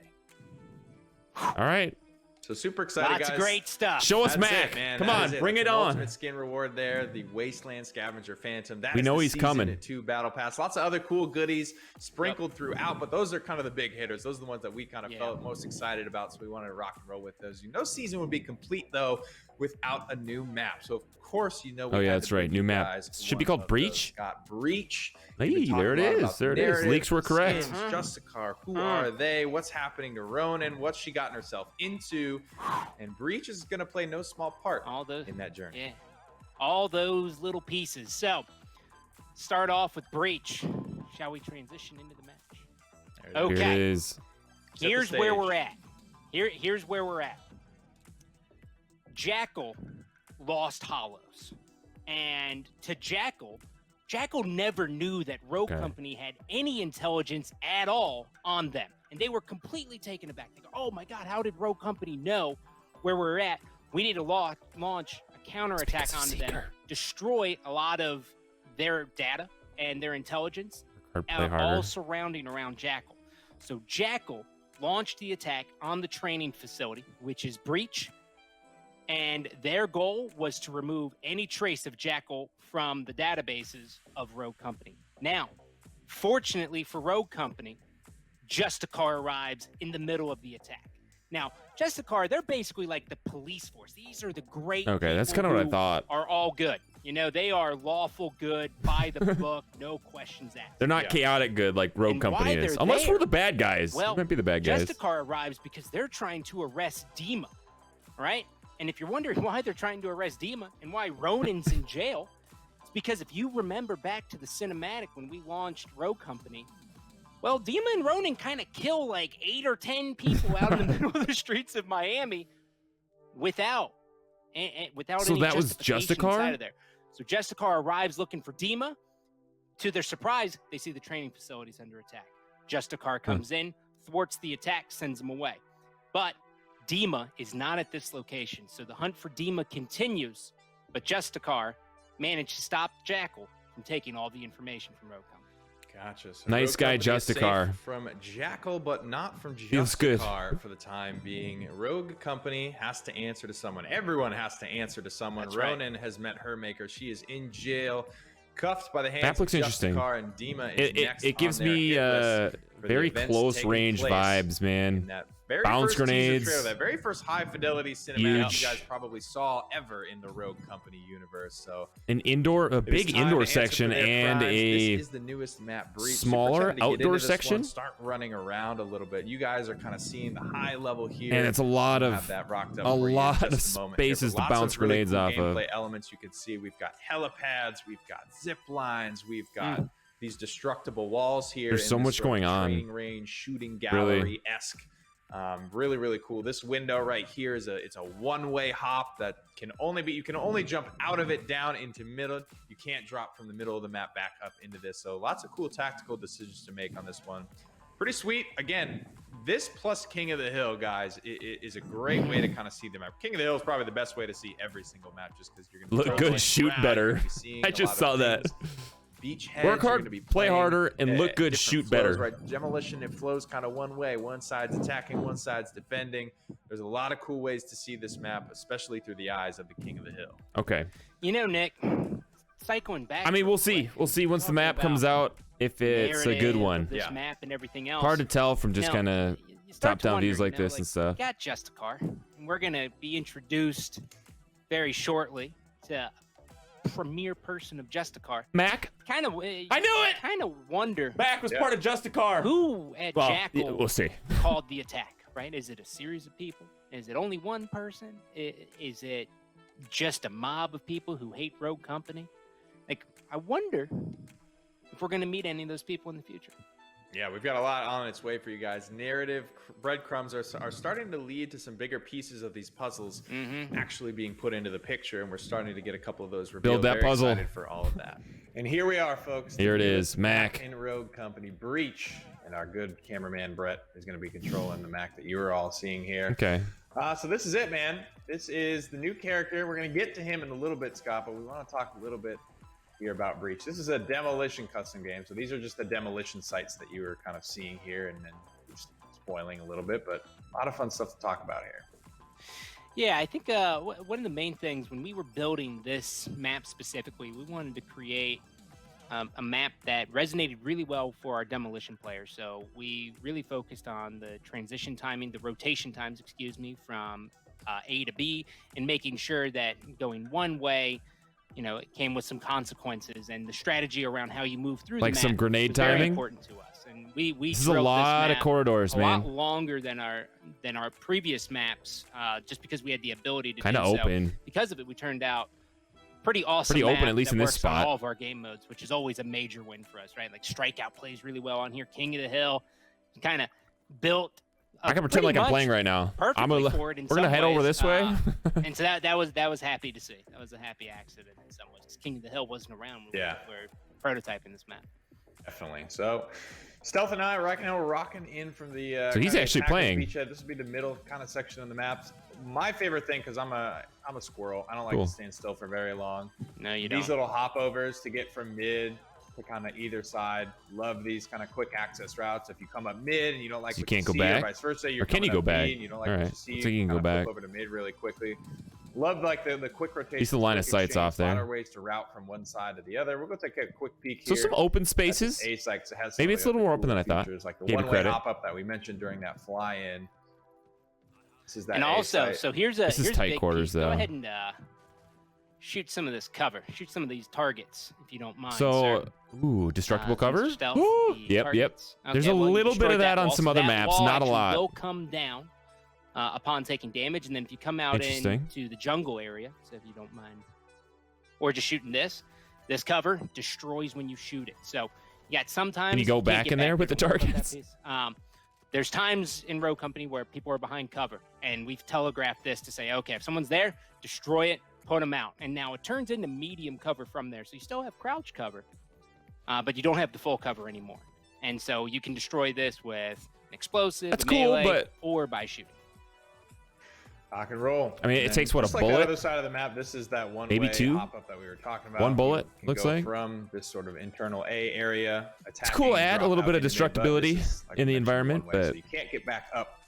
Speaker 1: All right.
Speaker 2: So super excited,
Speaker 3: Lots
Speaker 2: guys.
Speaker 3: of great stuff.
Speaker 1: Show us
Speaker 2: That's
Speaker 1: Mac.
Speaker 2: it, man.
Speaker 1: Come
Speaker 2: That
Speaker 1: on,
Speaker 2: is
Speaker 1: bring
Speaker 2: That's
Speaker 1: it
Speaker 2: an
Speaker 1: on.
Speaker 2: Ultimate skin reward there, the Wasteland Scavenger Phantom. That
Speaker 1: We
Speaker 2: is
Speaker 1: know
Speaker 2: the
Speaker 1: he's
Speaker 2: Season
Speaker 1: coming.
Speaker 2: 2 Battle Pass. Lots of other cool goodies sprinkled throughout, but those are kind of the big hitters. Those are the ones that we kind of felt most excited about, so we wanted to rock and roll with those. No season would be complete, though, without a new map. So, of course, we
Speaker 1: Oh, yeah,
Speaker 2: had
Speaker 1: that's
Speaker 2: to
Speaker 1: right.
Speaker 2: bring
Speaker 1: New
Speaker 2: you
Speaker 1: map.
Speaker 2: guys
Speaker 1: Should be
Speaker 2: one
Speaker 1: called
Speaker 2: of
Speaker 1: Breach?
Speaker 2: those. Got Breach.
Speaker 1: Hey,
Speaker 2: We've been talking
Speaker 1: there it
Speaker 2: a lot
Speaker 1: is.
Speaker 2: about the
Speaker 1: There it is.
Speaker 2: narrative,
Speaker 1: Leaks were correct.
Speaker 2: skins, Justicar, who are they? What's happening to Ronan? What's she gotten herself into? And Breach is going to play no small part in that journey.
Speaker 3: Yeah, all those little pieces. So, start off with Breach. Shall we transition into the match?
Speaker 1: Here it
Speaker 3: Okay.
Speaker 1: is.
Speaker 3: Here's where we're at. Here's where we're at. Jackal lost Hollows. And to Jackal never knew that Rogue Company had any intelligence at all on them. And they were completely taken aback. They go, oh my God, how did Rogue Company know where we're at? We need to launch a counterattack onto them, destroy a lot of their data and their intelligence, all surrounding around Jackal. So Jackal launched the attack on the training facility, which is Breach. And their goal was to remove any trace of Jackal from the databases of Rogue Company. Now, fortunately for Rogue Company, Justicar arrives in the middle of the attack. Now, Justicar, they're basically like the police force. These are the great
Speaker 1: Okay, that's kind of what I thought.
Speaker 3: Are all good. You know, they are lawful good, by the book, no questions asked.
Speaker 1: They're not chaotic good like Rogue
Speaker 3: And
Speaker 1: Company
Speaker 3: why
Speaker 1: is.
Speaker 3: they're
Speaker 1: Unless
Speaker 3: there-
Speaker 1: we're the bad guys.
Speaker 3: Well,
Speaker 1: We might be the bad guys.
Speaker 3: Justicar arrives because they're trying to arrest Dima, right? And if you're wondering why they're trying to arrest Dima and why Ronan's in jail, it's because if you remember back to the cinematic when we launched Rogue Company, well, Dima and Ronan kind of kill like 8 or 10 people out in the middle of the streets of Miami without
Speaker 1: So
Speaker 3: any
Speaker 1: that was
Speaker 3: justification
Speaker 1: Justicar?
Speaker 3: inside of there. So Justicar arrives looking for Dima. To their surprise, they see the training facilities under attack. Justicar comes in, thwarts the attack, sends them away. But Dima is not at this location, so the hunt for Dima continues, but Justicar managed to stop Jackal from taking all the information from Rogue Company.
Speaker 2: Gotcha. So
Speaker 1: Nice
Speaker 2: Rogue
Speaker 1: guy,
Speaker 2: Company is safe
Speaker 1: Justicar.
Speaker 2: from Jackal, but not from
Speaker 1: Feels good.
Speaker 2: Justicar for the time being. Rogue Company has to answer to someone. Everyone has to answer to someone.
Speaker 3: That's right.
Speaker 2: Ronan has met her maker. She is in jail, cuffed by the hands
Speaker 1: That looks
Speaker 2: of
Speaker 1: interesting.
Speaker 2: Justicar, and Dima is next
Speaker 1: It gives
Speaker 2: on their
Speaker 1: me
Speaker 2: hit list for the
Speaker 1: very
Speaker 2: events
Speaker 1: close
Speaker 2: taking
Speaker 1: range
Speaker 2: place
Speaker 1: vibes,
Speaker 2: in
Speaker 1: man.
Speaker 2: that very
Speaker 1: Bounce
Speaker 2: first teaser
Speaker 1: grenades.
Speaker 2: trailer, that very first high fidelity cinematic
Speaker 1: Huge.
Speaker 2: you guys probably saw ever in the Rogue Company universe. So
Speaker 1: A
Speaker 2: it is
Speaker 1: big
Speaker 2: time
Speaker 1: indoor
Speaker 2: to answer
Speaker 1: section
Speaker 2: for their
Speaker 1: and
Speaker 2: crimes.
Speaker 1: a
Speaker 2: This is the newest map, Breach.
Speaker 1: smaller
Speaker 2: Super excited to get
Speaker 1: outdoor
Speaker 2: into this
Speaker 1: section.
Speaker 2: one, start running around a little bit. You guys are kind of seeing the high level here.
Speaker 1: and it's a lot
Speaker 2: We'll
Speaker 1: of
Speaker 2: have that rocked up
Speaker 1: a
Speaker 2: for you in
Speaker 1: lot
Speaker 2: just
Speaker 1: of
Speaker 2: a moment here, but
Speaker 1: spaces to
Speaker 2: lots
Speaker 1: bounce
Speaker 2: of really
Speaker 1: grenades
Speaker 2: cool
Speaker 1: off of.
Speaker 2: gameplay elements you can see. We've got helipads, we've got zip lines, we've got these destructible walls here.
Speaker 1: There's
Speaker 2: in
Speaker 1: so
Speaker 2: this
Speaker 1: much
Speaker 2: sort of
Speaker 1: going on.
Speaker 2: training range, shooting
Speaker 1: Really.
Speaker 2: gallery-esque. Really, really cool. This window right here is it's a one-way hop that you can only jump out of it down into middle. You can't drop from the middle of the map back up into this. So lots of cool tactical decisions to make on this one. Pretty sweet. Again, this plus King of the Hill, guys, is a great way to kind of see the map. King of the Hill is probably the best way to see every single map, just because you're going to
Speaker 1: Look good, shoot better. I just saw that.
Speaker 2: Beachheads,
Speaker 1: Work hard, play harder, and look good,
Speaker 2: different
Speaker 1: shoot
Speaker 2: flows,
Speaker 1: better.
Speaker 2: Right? Demolition, it flows kind of one way. One side's attacking, one side's defending. There's a lot of cool ways to see this map, especially through the eyes of the King of the Hill.
Speaker 1: Okay.
Speaker 3: You know, Nick, cycling back.
Speaker 1: I mean,
Speaker 3: real
Speaker 1: we'll see.
Speaker 3: quick,
Speaker 1: We'll see once the
Speaker 3: talking
Speaker 1: map comes
Speaker 3: about
Speaker 1: out if it's a good
Speaker 3: narrative
Speaker 1: one.
Speaker 3: of This map and everything else.
Speaker 1: Hard to tell from just
Speaker 3: Now,
Speaker 1: kind of
Speaker 3: you start to
Speaker 1: top-down
Speaker 3: wonder,
Speaker 1: views like
Speaker 3: you know,
Speaker 1: this and stuff.
Speaker 3: We got Justicar, and we're gonna be introduced very shortly to premier person of Justicar.
Speaker 1: Mac?
Speaker 3: Kind of.
Speaker 1: I knew it!
Speaker 3: Kind of wonder
Speaker 1: Mac was part of Justicar.
Speaker 3: who at
Speaker 1: Well,
Speaker 3: Jackal
Speaker 1: we'll see.
Speaker 3: called the attack. Right? Is it a series of people? Is it only one person? Is it just a mob of people who hate Rogue Company? Like, I wonder if we're gonna meet any of those people in the future.
Speaker 2: Yeah, we've got a lot on its way for you guys. Narrative breadcrumbs are starting to lead to some bigger pieces of these puzzles actually being put into the picture, and we're starting to get a couple of those revealed.
Speaker 1: Build that
Speaker 2: Very
Speaker 1: puzzle.
Speaker 2: excited for all of that. And here we are, folks.
Speaker 1: Here it is, Mac.
Speaker 2: In Rogue Company Breach, and our good cameraman Brett is going to be controlling the Mac that you are all seeing here.
Speaker 1: Okay.
Speaker 2: So this is it, man. This is the new character. We're going to get to him in a little bit, Scott, but we want to talk a little bit here about Breach. This is a demolition custom game, so these are just the demolition sites that you were kind of seeing here, and then just spoiling a little bit, but a lot of fun stuff to talk about here.
Speaker 3: Yeah, I think one of the main things when we were building this map specifically, we wanted to create a map that resonated really well for our demolition players. So we really focused on the transition timing, the rotation times, excuse me, from A to B, and making sure that going one way, you know, it came with some consequences, and the strategy around how you move through
Speaker 1: Like
Speaker 3: the map
Speaker 1: some grenade
Speaker 3: was very
Speaker 1: timing?
Speaker 3: important to us. And we
Speaker 1: This is a
Speaker 3: drove
Speaker 1: lot
Speaker 3: this
Speaker 1: of
Speaker 3: map
Speaker 1: corridors,
Speaker 3: a
Speaker 1: man.
Speaker 3: lot longer than our previous maps, just because we had the ability to
Speaker 1: Kind of
Speaker 3: do so.
Speaker 1: open.
Speaker 3: Because of it, we turned out pretty awesome.
Speaker 1: Pretty open,
Speaker 3: map
Speaker 1: at least
Speaker 3: that
Speaker 1: in this
Speaker 3: works on
Speaker 1: spot.
Speaker 3: all of our game modes, which is always a major win for us, right? Like Strikeout plays really well on here. King of the Hill, kind of built.
Speaker 1: I can pretend like I'm playing right now.
Speaker 3: Perfectly for it in
Speaker 1: We're gonna
Speaker 3: some
Speaker 1: head over
Speaker 3: ways,
Speaker 1: this way.
Speaker 3: and so that was happy to see. That was a happy accident in some ways. King of the Hill wasn't around when we were prototyping this map.
Speaker 2: Definitely. So, Stealth and I, right now, we're rocking in from the.
Speaker 1: So he's actually playing.
Speaker 2: Beachhead. This will be the middle kind of section of the maps. My favorite thing, because I'm a squirrel. I don't like
Speaker 1: Cool.
Speaker 2: to stand still for very long.
Speaker 3: No, you don't.
Speaker 2: These little hopovers to get from mid to kind of either side. Love these kind of quick access routes. If you come up mid and you don't like
Speaker 1: So you
Speaker 2: what
Speaker 1: can't go
Speaker 2: see,
Speaker 1: back?
Speaker 2: or vice versa, you're
Speaker 1: Or can
Speaker 2: coming
Speaker 1: you go
Speaker 2: up
Speaker 1: back?
Speaker 2: B and you don't like
Speaker 1: All
Speaker 2: what
Speaker 1: right.
Speaker 2: you see,
Speaker 1: Looks like you can
Speaker 2: kinda
Speaker 1: go back.
Speaker 2: flip over to mid really quickly. Love like the quick rotation.
Speaker 1: At least the line of sight's off there.
Speaker 2: Our ways to route from one side to the other. We're going to take a quick peek
Speaker 1: So
Speaker 2: here.
Speaker 1: some open spaces.
Speaker 2: It has some
Speaker 1: Maybe
Speaker 2: of
Speaker 1: it's
Speaker 2: the
Speaker 1: a little more
Speaker 2: other
Speaker 1: open than I
Speaker 2: cool
Speaker 1: thought.
Speaker 2: features, like the
Speaker 1: Gave you
Speaker 2: one-way
Speaker 1: credit.
Speaker 2: hop-up that we mentioned during that fly-in. This is that
Speaker 3: And
Speaker 2: A
Speaker 3: also,
Speaker 2: site.
Speaker 3: so here's
Speaker 1: This is
Speaker 3: a
Speaker 1: tight
Speaker 3: big
Speaker 1: quarters,
Speaker 3: piece.
Speaker 1: though.
Speaker 3: Go ahead and shoot some of this cover. Shoot some of these targets, if you don't mind.
Speaker 1: So,
Speaker 3: sir.
Speaker 1: ooh, destructible
Speaker 3: Some
Speaker 1: cover.
Speaker 3: stealth,
Speaker 1: Ooh,
Speaker 3: the
Speaker 1: yep.
Speaker 3: targets.
Speaker 1: There's
Speaker 3: Okay,
Speaker 1: a
Speaker 3: well, you
Speaker 1: little bit
Speaker 3: destroyed
Speaker 1: of that on
Speaker 3: wall,
Speaker 1: some
Speaker 3: so
Speaker 1: other
Speaker 3: that
Speaker 1: maps,
Speaker 3: wall
Speaker 1: not a
Speaker 3: actually
Speaker 1: lot.
Speaker 3: will come down upon taking damage, and then if you come out
Speaker 1: Interesting.
Speaker 3: into the jungle area, so if you don't mind, or just shooting this cover destroys when you shoot it. So you got sometimes
Speaker 1: Can you go
Speaker 3: can't
Speaker 1: back
Speaker 3: get
Speaker 1: in there with the
Speaker 3: when you put that
Speaker 1: targets?
Speaker 3: piece. There's times in Rogue Company where people are behind cover, and we've telegraphed this to say, okay, if someone's there, destroy it, put them out. And now it turns into medium cover from there. So you still have crouch cover, but you don't have the full cover anymore. And so you can destroy this with an explosive,
Speaker 1: That's
Speaker 3: a
Speaker 1: cool,
Speaker 3: melee,
Speaker 1: but-
Speaker 3: or by shooting.
Speaker 2: Rock and roll.
Speaker 1: I mean, it
Speaker 2: And
Speaker 1: takes, what, a
Speaker 2: just like the
Speaker 1: bullet?
Speaker 2: other side of the map, this is that one
Speaker 1: Maybe
Speaker 2: way
Speaker 1: two?
Speaker 2: hop-up that we were talking about.
Speaker 1: One bullet,
Speaker 2: You can
Speaker 1: looks
Speaker 2: go
Speaker 1: like.
Speaker 2: from this sort of internal A area.
Speaker 1: It's cool to add a little bit of destructibility in the environment,
Speaker 2: so
Speaker 1: but
Speaker 2: you can't get back up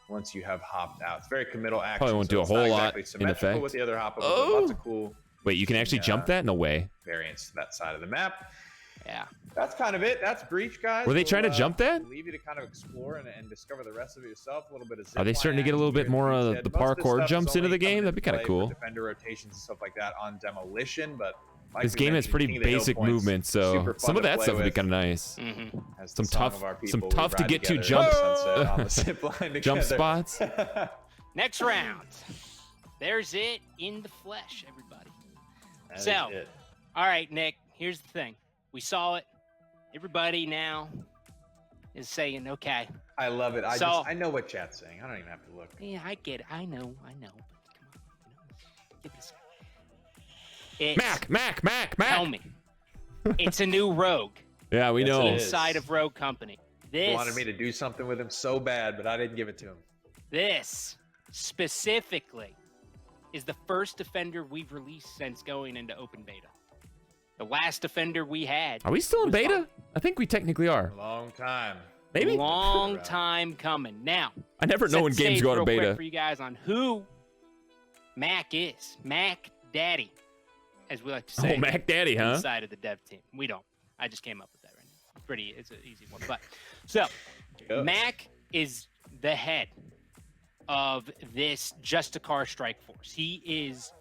Speaker 2: once you have hopped out. It's very committal action.
Speaker 1: Probably won't
Speaker 2: so
Speaker 1: do a
Speaker 2: it's not
Speaker 1: whole lot
Speaker 2: exactly
Speaker 1: in
Speaker 2: symmetrical
Speaker 1: effect.
Speaker 2: with the other hop-ups,
Speaker 1: Oh!
Speaker 2: but lots of cool
Speaker 1: Wait, you can actually jump that? No way.
Speaker 2: variants to that side of the map.
Speaker 3: Yeah.
Speaker 2: That's kind of it. That's Breach, guys.
Speaker 1: Were they trying to jump that?
Speaker 2: Leave you to kind of explore and discover the rest of it yourself. A little bit of
Speaker 1: Are they
Speaker 2: zip
Speaker 1: starting to
Speaker 2: line
Speaker 1: get a little
Speaker 2: action
Speaker 1: bit
Speaker 2: here
Speaker 1: more
Speaker 2: at
Speaker 1: of
Speaker 2: Beachhead.
Speaker 1: the
Speaker 2: Most of this
Speaker 1: parkour
Speaker 2: stuff is
Speaker 1: jumps into
Speaker 2: only
Speaker 1: the game?
Speaker 2: coming
Speaker 1: That'd be kinda
Speaker 2: play for
Speaker 1: cool.
Speaker 2: Defender rotations and stuff like that on demolition, but like
Speaker 1: This
Speaker 2: we
Speaker 1: game has
Speaker 2: mentioned,
Speaker 1: pretty
Speaker 2: King of the Hill
Speaker 1: basic
Speaker 2: points,
Speaker 1: movement, so
Speaker 2: super fun
Speaker 1: some of
Speaker 2: to
Speaker 1: that
Speaker 2: play
Speaker 1: stuff would be
Speaker 2: with.
Speaker 1: kind of nice.
Speaker 3: Mm-hmm.
Speaker 2: As the
Speaker 1: Some
Speaker 2: song
Speaker 1: tough-
Speaker 2: of our
Speaker 1: some
Speaker 2: people, we
Speaker 1: tough to
Speaker 2: ride
Speaker 1: get to
Speaker 2: together
Speaker 1: jump-
Speaker 2: into the sunset on the zip line
Speaker 1: Jump
Speaker 2: together.
Speaker 1: spots.
Speaker 3: Next round. There's it in the flesh, everybody.
Speaker 2: That is
Speaker 3: So,
Speaker 2: it.
Speaker 3: all right, Nick, here's the thing. We saw it. Everybody now is saying, okay.
Speaker 2: I love it.
Speaker 3: So-
Speaker 2: I know what chat's saying. I don't even have to look.
Speaker 3: Yeah, I get it. I know. But come on. Give this. It's,
Speaker 1: Mac.
Speaker 3: Tell me. It's a new Rogue.
Speaker 1: Yeah, we
Speaker 2: Yes,
Speaker 1: know.
Speaker 2: it is.
Speaker 3: Inside of Rogue Company.
Speaker 2: He
Speaker 3: This,
Speaker 2: wanted me to do something with him so bad, but I didn't give it to him.
Speaker 3: this specifically is the first Defender we've released since going into open beta. The last Defender we had.
Speaker 1: Are we still in
Speaker 3: was
Speaker 1: beta? I think we technically are.
Speaker 2: Long time.
Speaker 1: Maybe?
Speaker 3: Long time coming. Now,
Speaker 1: I never know
Speaker 3: set
Speaker 1: when
Speaker 3: the
Speaker 1: games
Speaker 3: stage
Speaker 1: go to
Speaker 3: real quick
Speaker 1: beta.
Speaker 3: for you guys on who Mac is. Mac Daddy, as we like to say.
Speaker 1: Oh, Mac Daddy, huh?
Speaker 3: Inside of the dev team. We don't. I just came up with that right now. It's an easy one. But so
Speaker 2: Go.
Speaker 3: Mac is the head of this Justicar strike force. He is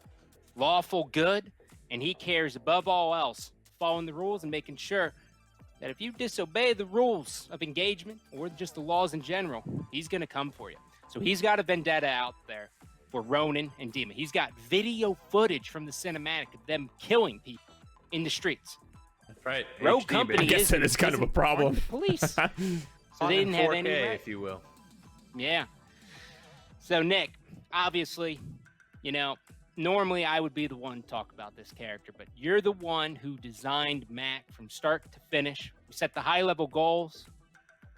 Speaker 3: lawful good, and he cares above all else following the rules and making sure that if you disobey the rules of engagement or just the laws in general, he's going to come for you. So he's got a vendetta out there for Ronin and Demon. He's got video footage from the cinematic of them killing people in the streets.
Speaker 2: Right.
Speaker 3: Rogue
Speaker 2: HD,
Speaker 3: Company
Speaker 1: I guess that is kind of a problem.
Speaker 3: Police. So
Speaker 2: On
Speaker 3: they
Speaker 2: in
Speaker 3: didn't have
Speaker 2: 4K,
Speaker 3: any.
Speaker 2: if you will.
Speaker 3: Yeah. So Nick, obviously, you know, normally I would be the one to talk about this character, but you're the one who designed Mack from start to finish. We set the high-level goals.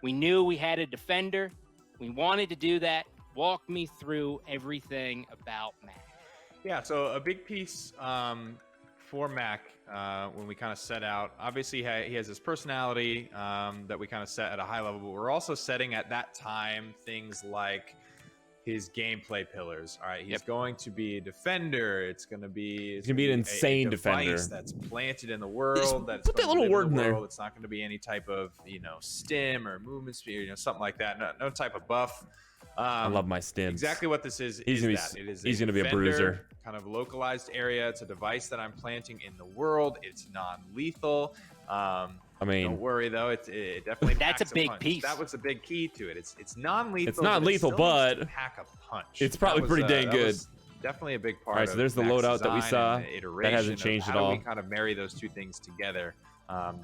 Speaker 3: We knew we had a defender. We wanted to do that. Walk me through everything about Mack.
Speaker 2: Yeah, so a big piece for Mack when we kind of set out, obviously he has his personality that we kind of set at a high level, but we're also setting at that time things like his gameplay pillars. All right, he's going to be a defender. It's going to be
Speaker 1: an insane
Speaker 2: a
Speaker 1: defender
Speaker 2: that's planted in the world. That's
Speaker 1: put that
Speaker 2: going to
Speaker 1: little
Speaker 2: live
Speaker 1: word
Speaker 2: in
Speaker 1: in
Speaker 2: the
Speaker 1: there.
Speaker 2: world. It's not going to be any type of stim or movement speed, something like that. No type of buff.
Speaker 1: I love my stims.
Speaker 2: Exactly what this is.
Speaker 1: He's gonna
Speaker 2: that.
Speaker 1: be,
Speaker 2: It is
Speaker 1: he's gonna be a
Speaker 2: defender,
Speaker 1: bruiser.
Speaker 2: Kind of localized area. It's a device that I'm planting in the world. It's non-lethal.
Speaker 1: I mean,
Speaker 2: Don't worry though. It definitely.
Speaker 3: That's
Speaker 2: packs
Speaker 3: a big
Speaker 2: punch.
Speaker 3: piece.
Speaker 2: That was a big key to it. It's non-lethal.
Speaker 1: It's not lethal,
Speaker 2: but
Speaker 1: but
Speaker 2: pack a punch.
Speaker 1: it's probably
Speaker 2: That
Speaker 1: pretty
Speaker 2: was,
Speaker 1: dang
Speaker 2: that
Speaker 1: good.
Speaker 2: was definitely a big part.
Speaker 1: All right, so
Speaker 2: of
Speaker 1: there's the
Speaker 2: Mack's
Speaker 1: loadout that we
Speaker 2: design
Speaker 1: saw.
Speaker 2: and the
Speaker 1: That
Speaker 2: iteration
Speaker 1: hasn't
Speaker 2: of
Speaker 1: changed
Speaker 2: how
Speaker 1: at all.
Speaker 2: do we kind of marry those two things together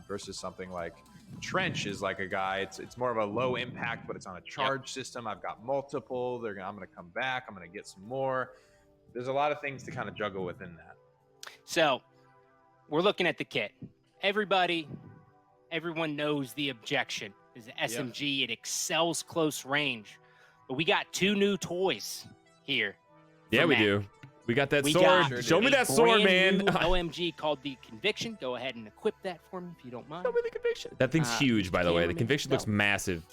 Speaker 2: versus something like Trench is like a guy. It's more of a low impact, but it's on a charge system. I've got multiple. I'm gonna come back. I'm gonna get some more. There's a lot of things to kind of juggle within that.
Speaker 3: So we're looking at the kit. Everyone knows the objection is the SMG. It excels close range, but we got two new toys here.
Speaker 1: Yeah,
Speaker 3: for
Speaker 1: we
Speaker 3: Mack.
Speaker 1: do. We got that
Speaker 3: We
Speaker 1: sword.
Speaker 3: got
Speaker 1: Show me
Speaker 3: a
Speaker 1: that sword,
Speaker 3: brand
Speaker 1: man.
Speaker 3: new OMG called the Conviction. Go ahead and equip that for me if you don't mind.
Speaker 1: Show me the conviction. That thing's huge, by the way. The
Speaker 3: cameraman,
Speaker 1: conviction looks
Speaker 3: no.
Speaker 1: massive.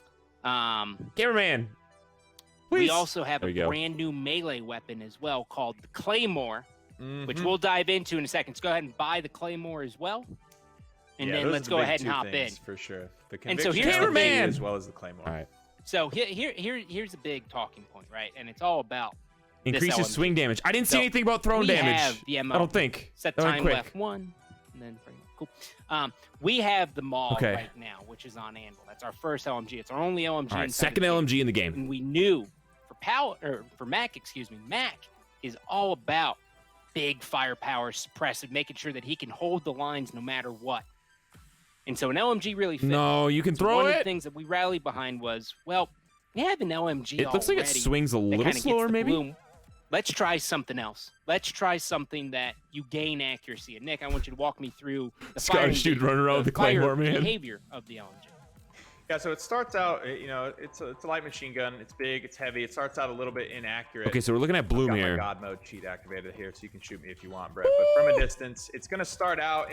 Speaker 3: Um,
Speaker 1: Cameraman.
Speaker 3: we
Speaker 1: Please.
Speaker 3: also have
Speaker 1: There
Speaker 3: a
Speaker 1: we go.
Speaker 3: brand new melee weapon as well called the Claymore, which
Speaker 2: Mhm.
Speaker 3: we'll dive into in a second. So go ahead and buy the Claymore as well, and
Speaker 2: Yeah,
Speaker 3: then
Speaker 2: those
Speaker 3: let's
Speaker 2: are the
Speaker 3: go
Speaker 2: big
Speaker 3: ahead and
Speaker 2: two
Speaker 3: hop in.
Speaker 2: things, for sure. The
Speaker 3: And so
Speaker 2: conviction
Speaker 3: here's the
Speaker 2: element
Speaker 1: thing.
Speaker 2: as well as the Claymore.
Speaker 1: All right.
Speaker 3: So here's a big talking point, right? And it's all about
Speaker 1: Increases
Speaker 3: element.
Speaker 1: swing damage. I didn't see
Speaker 3: So
Speaker 1: anything about thrown
Speaker 3: we
Speaker 1: damage.
Speaker 3: have the MO.
Speaker 1: I don't think.
Speaker 3: Set
Speaker 1: That went
Speaker 3: time
Speaker 1: quick.
Speaker 3: left 1, and then bring cool. We have the Maul
Speaker 1: Okay.
Speaker 3: right now, which is on Anvil. That's our first LMG. It's our only LMG.
Speaker 1: All right,
Speaker 3: inside
Speaker 1: second
Speaker 3: the game.
Speaker 1: LMG in the game.
Speaker 3: And we knew for Mack, Mack is all about big firepower, suppressive, making sure that he can hold the lines no matter what. And so an LMG really fits.
Speaker 1: No, you can
Speaker 3: So
Speaker 1: throw
Speaker 3: one of the
Speaker 1: it.
Speaker 3: things that we rallied behind was, well, we have an LMG
Speaker 1: It looks like it
Speaker 3: already
Speaker 1: swings a
Speaker 3: that
Speaker 1: little
Speaker 3: kinda gets
Speaker 1: slower,
Speaker 3: the
Speaker 1: maybe.
Speaker 3: bloom. Let's try something else. Let's try something that you gain accuracy. And Nick, I want you to walk me through the
Speaker 1: Scottish dude running around with the
Speaker 3: fire
Speaker 1: Claymore, man.
Speaker 3: behavior of the LMG.
Speaker 2: Yeah, so it starts out, it's a light machine gun. It's big, it's heavy. It starts out a little bit inaccurate.
Speaker 1: Okay, so we're looking at Bloom
Speaker 2: Got my
Speaker 1: here.
Speaker 2: God mode cheat activated here, so you can shoot me if you want, Brett. But from a distance, it's going to start out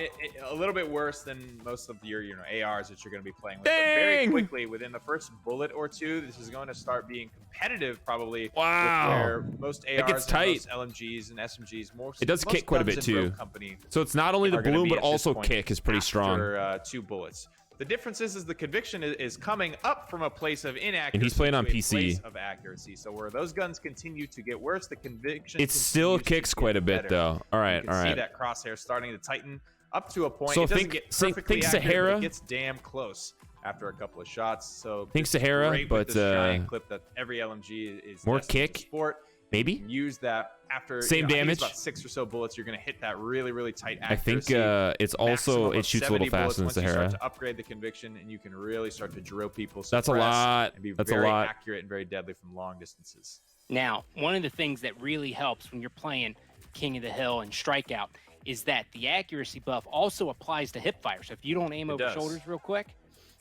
Speaker 2: a little bit worse than most of your ARs that you're going to be playing with. But very
Speaker 1: Dang!
Speaker 2: quickly, within the first bullet or two, this is going to start being competitive, probably.
Speaker 1: Wow.
Speaker 2: With where most ARs
Speaker 1: gets
Speaker 2: and
Speaker 1: tight.
Speaker 2: most LMGs and SMGs,
Speaker 1: It does
Speaker 2: most
Speaker 1: kick quite a
Speaker 2: guns
Speaker 1: bit,
Speaker 2: in Rogue
Speaker 1: too.
Speaker 2: Company
Speaker 1: So it's not only the
Speaker 2: are gonna
Speaker 1: Bloom,
Speaker 2: be
Speaker 1: but
Speaker 2: at this
Speaker 1: also
Speaker 2: point
Speaker 1: kick is pretty strong.
Speaker 2: after 2 bullets. The difference is the Conviction is coming up from a place of inaccuracy.
Speaker 1: And he's playing on
Speaker 2: to a
Speaker 1: PC.
Speaker 2: place of accuracy. So where those guns continue to get worse, the Conviction
Speaker 1: It still
Speaker 2: continues to
Speaker 1: kicks
Speaker 2: get
Speaker 1: quite a bit,
Speaker 2: better.
Speaker 1: though. All right,
Speaker 2: You can
Speaker 1: all
Speaker 2: see
Speaker 1: right.
Speaker 2: that crosshair starting to tighten up to a point.
Speaker 1: So
Speaker 2: It doesn't
Speaker 1: think-
Speaker 2: get
Speaker 1: think
Speaker 2: perfectly accurate, but
Speaker 1: Sahara.
Speaker 2: It gets damn close after a couple of shots. So
Speaker 1: Think
Speaker 2: it's
Speaker 1: Sahara,
Speaker 2: great
Speaker 1: but,
Speaker 2: with this giant clip that every LMG is
Speaker 1: more
Speaker 2: destined to
Speaker 1: kick?
Speaker 2: sport.
Speaker 1: Maybe?
Speaker 2: You can use that after
Speaker 1: Same
Speaker 2: I think
Speaker 1: damage?
Speaker 2: it's about 6 or so bullets. You're going to hit that really, really tight
Speaker 1: I think
Speaker 2: accuracy.
Speaker 1: it's also
Speaker 2: Maximum
Speaker 1: it
Speaker 2: of
Speaker 1: shoots a
Speaker 2: 70
Speaker 1: little faster than
Speaker 2: bullets once you
Speaker 1: Sahara.
Speaker 2: start to upgrade the Conviction, and you can really start to drill people.
Speaker 1: That's a
Speaker 2: suppress,
Speaker 1: lot.
Speaker 2: And be
Speaker 1: That's a
Speaker 2: very
Speaker 1: lot.
Speaker 2: accurate and very deadly from long distances.
Speaker 3: Now, one of the things that really helps when you're playing King of the Hill and Strikeout is that the accuracy buff also applies to hip fire. So if you don't aim over
Speaker 2: does.
Speaker 3: shoulders real quick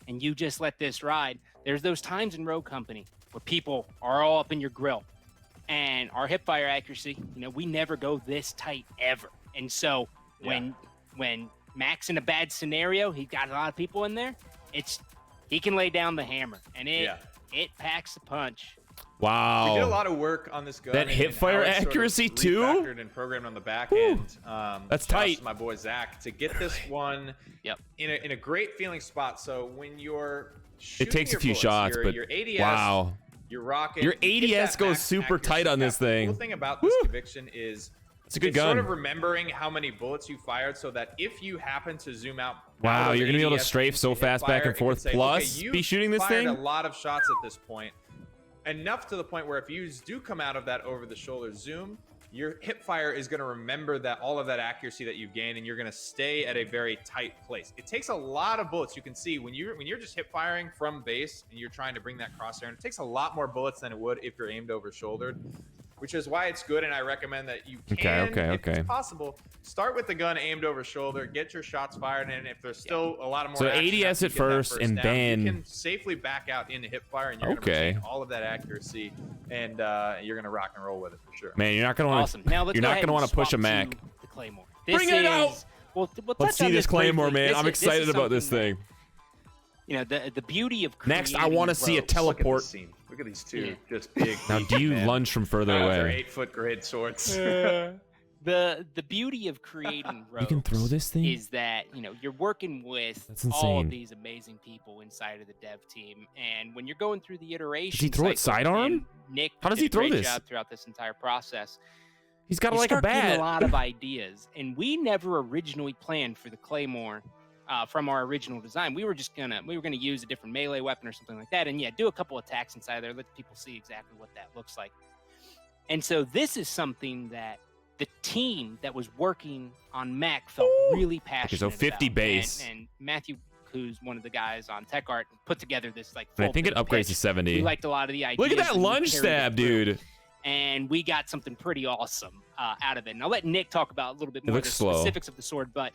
Speaker 3: and you just let this ride, there's those times in Rogue Company where people are all up in your grill. And our hip fire accuracy, we never go this tight ever. And so when Mack's in a bad scenario, he's got a lot of people in there, he can lay down the hammer and it packs a punch.
Speaker 1: Wow.
Speaker 2: We did a lot of work on this gun.
Speaker 1: That
Speaker 2: and
Speaker 1: hip
Speaker 2: how
Speaker 1: fire
Speaker 2: it's sort of
Speaker 1: accuracy, too?
Speaker 2: refactored and programmed on the back end.
Speaker 1: That's
Speaker 2: shouts
Speaker 1: tight.
Speaker 2: to my boy Zach to get this one in a great feeling spot. So when you're shooting
Speaker 1: It takes a
Speaker 2: your
Speaker 1: few
Speaker 2: bullets,
Speaker 1: shots,
Speaker 2: your,
Speaker 1: but
Speaker 2: your ADS,
Speaker 1: wow.
Speaker 2: your rocket,
Speaker 1: Your
Speaker 2: you get
Speaker 1: ADS
Speaker 2: that
Speaker 1: goes
Speaker 2: max
Speaker 1: super tight
Speaker 2: accuracy
Speaker 1: on this
Speaker 2: cap. The
Speaker 1: thing.
Speaker 2: cool thing about this Conviction is
Speaker 1: It's a good
Speaker 2: it's
Speaker 1: gun.
Speaker 2: sort of remembering how many bullets you fired, so that if you happen to zoom out,
Speaker 1: Wow,
Speaker 2: of
Speaker 1: you're gonna be able to
Speaker 2: ADS
Speaker 1: strafe so
Speaker 2: into
Speaker 1: fast back
Speaker 2: hipfire,
Speaker 1: and forth,
Speaker 2: it can say,
Speaker 1: plus
Speaker 2: okay, you
Speaker 1: be shooting this
Speaker 2: fired
Speaker 1: thing?
Speaker 2: a lot of shots at this point, enough to the point where if you do come out of that over the shoulder zoom, your hipfire is going to remember that all of that accuracy that you've gained, and you're going to stay at a very tight place. It takes a lot of bullets. You can see when you're just hip firing from base and you're trying to bring that crosshair, and it takes a lot more bullets than it would if you're aimed over shouldered, which is why it's good. And I recommend that you can, if it's possible, start with the gun aimed over shoulder, get your shots fired, and if there's still a lot of more
Speaker 1: so
Speaker 2: action
Speaker 1: ADS at first, and
Speaker 2: down,
Speaker 1: then
Speaker 2: you can safely back out into hipfire, and you're going to retain all of that accuracy, and you're going to rock and roll with it for sure.
Speaker 1: Man, you're not going to want
Speaker 3: awesome. Now
Speaker 1: you're not going to want to push a Mac.
Speaker 3: The Claymore.
Speaker 1: Bring it out. Let's see this Claymore, man. I'm excited about this thing.
Speaker 3: You know, the beauty of
Speaker 1: next, I want to see a teleport.
Speaker 2: Look at these two, just big.
Speaker 1: Now, do you lunge from further away?
Speaker 2: They're 8-foot grid swords.
Speaker 3: The beauty of creating rogues
Speaker 1: you can throw this thing?
Speaker 3: is that, you know, you're working with all of these amazing people inside of the dev team, and when you're going through the iteration,
Speaker 1: does he throw it sidearm?
Speaker 3: Nick,
Speaker 1: how does he throw this?
Speaker 3: Job throughout this entire process.
Speaker 1: He's got
Speaker 3: you
Speaker 1: like a bat.
Speaker 3: Getting a lot of ideas, and we never originally planned for the Claymore. From our original design, we were gonna use a different melee weapon or something like that, and yeah, do a couple attacks inside there, let people see exactly what that looks like. And so this is something that the team that was working on Mac felt really passionate
Speaker 1: so 50
Speaker 3: about.
Speaker 1: Base,
Speaker 3: and Matthew, who's one of the guys on Tech Art, put together this like.
Speaker 1: And I think it upgrades to 70.
Speaker 3: We liked a lot of the ideas.
Speaker 1: Look at that lunge stab, dude.
Speaker 3: And we got something pretty awesome out of it. And I'll let Nick talk about a little bit more of the specifics of the sword, but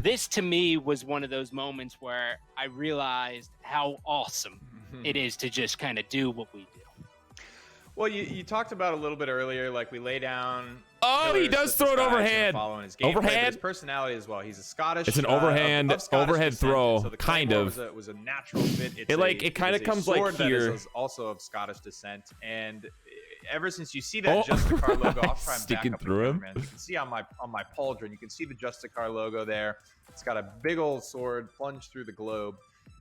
Speaker 3: this to me was one of those moments where I realized how awesome it is to just kind of do what we do.
Speaker 2: Well, you talked about a little bit earlier, like we lay down.
Speaker 1: Oh, he does throw it overhead.
Speaker 2: Overhead. His personality as well. He's a Scottish.
Speaker 1: It's an overhand overhead throw, so kind of.
Speaker 2: Was a natural fit.
Speaker 1: It kind of comes like here.
Speaker 2: Is also of Scottish descent, and ever since you see that Justicar logo, I'll try and
Speaker 1: sticking
Speaker 2: back up
Speaker 1: through him.
Speaker 2: You can see on my pauldron, you can see the Justicar logo there. It's got a big old sword plunged through the globe.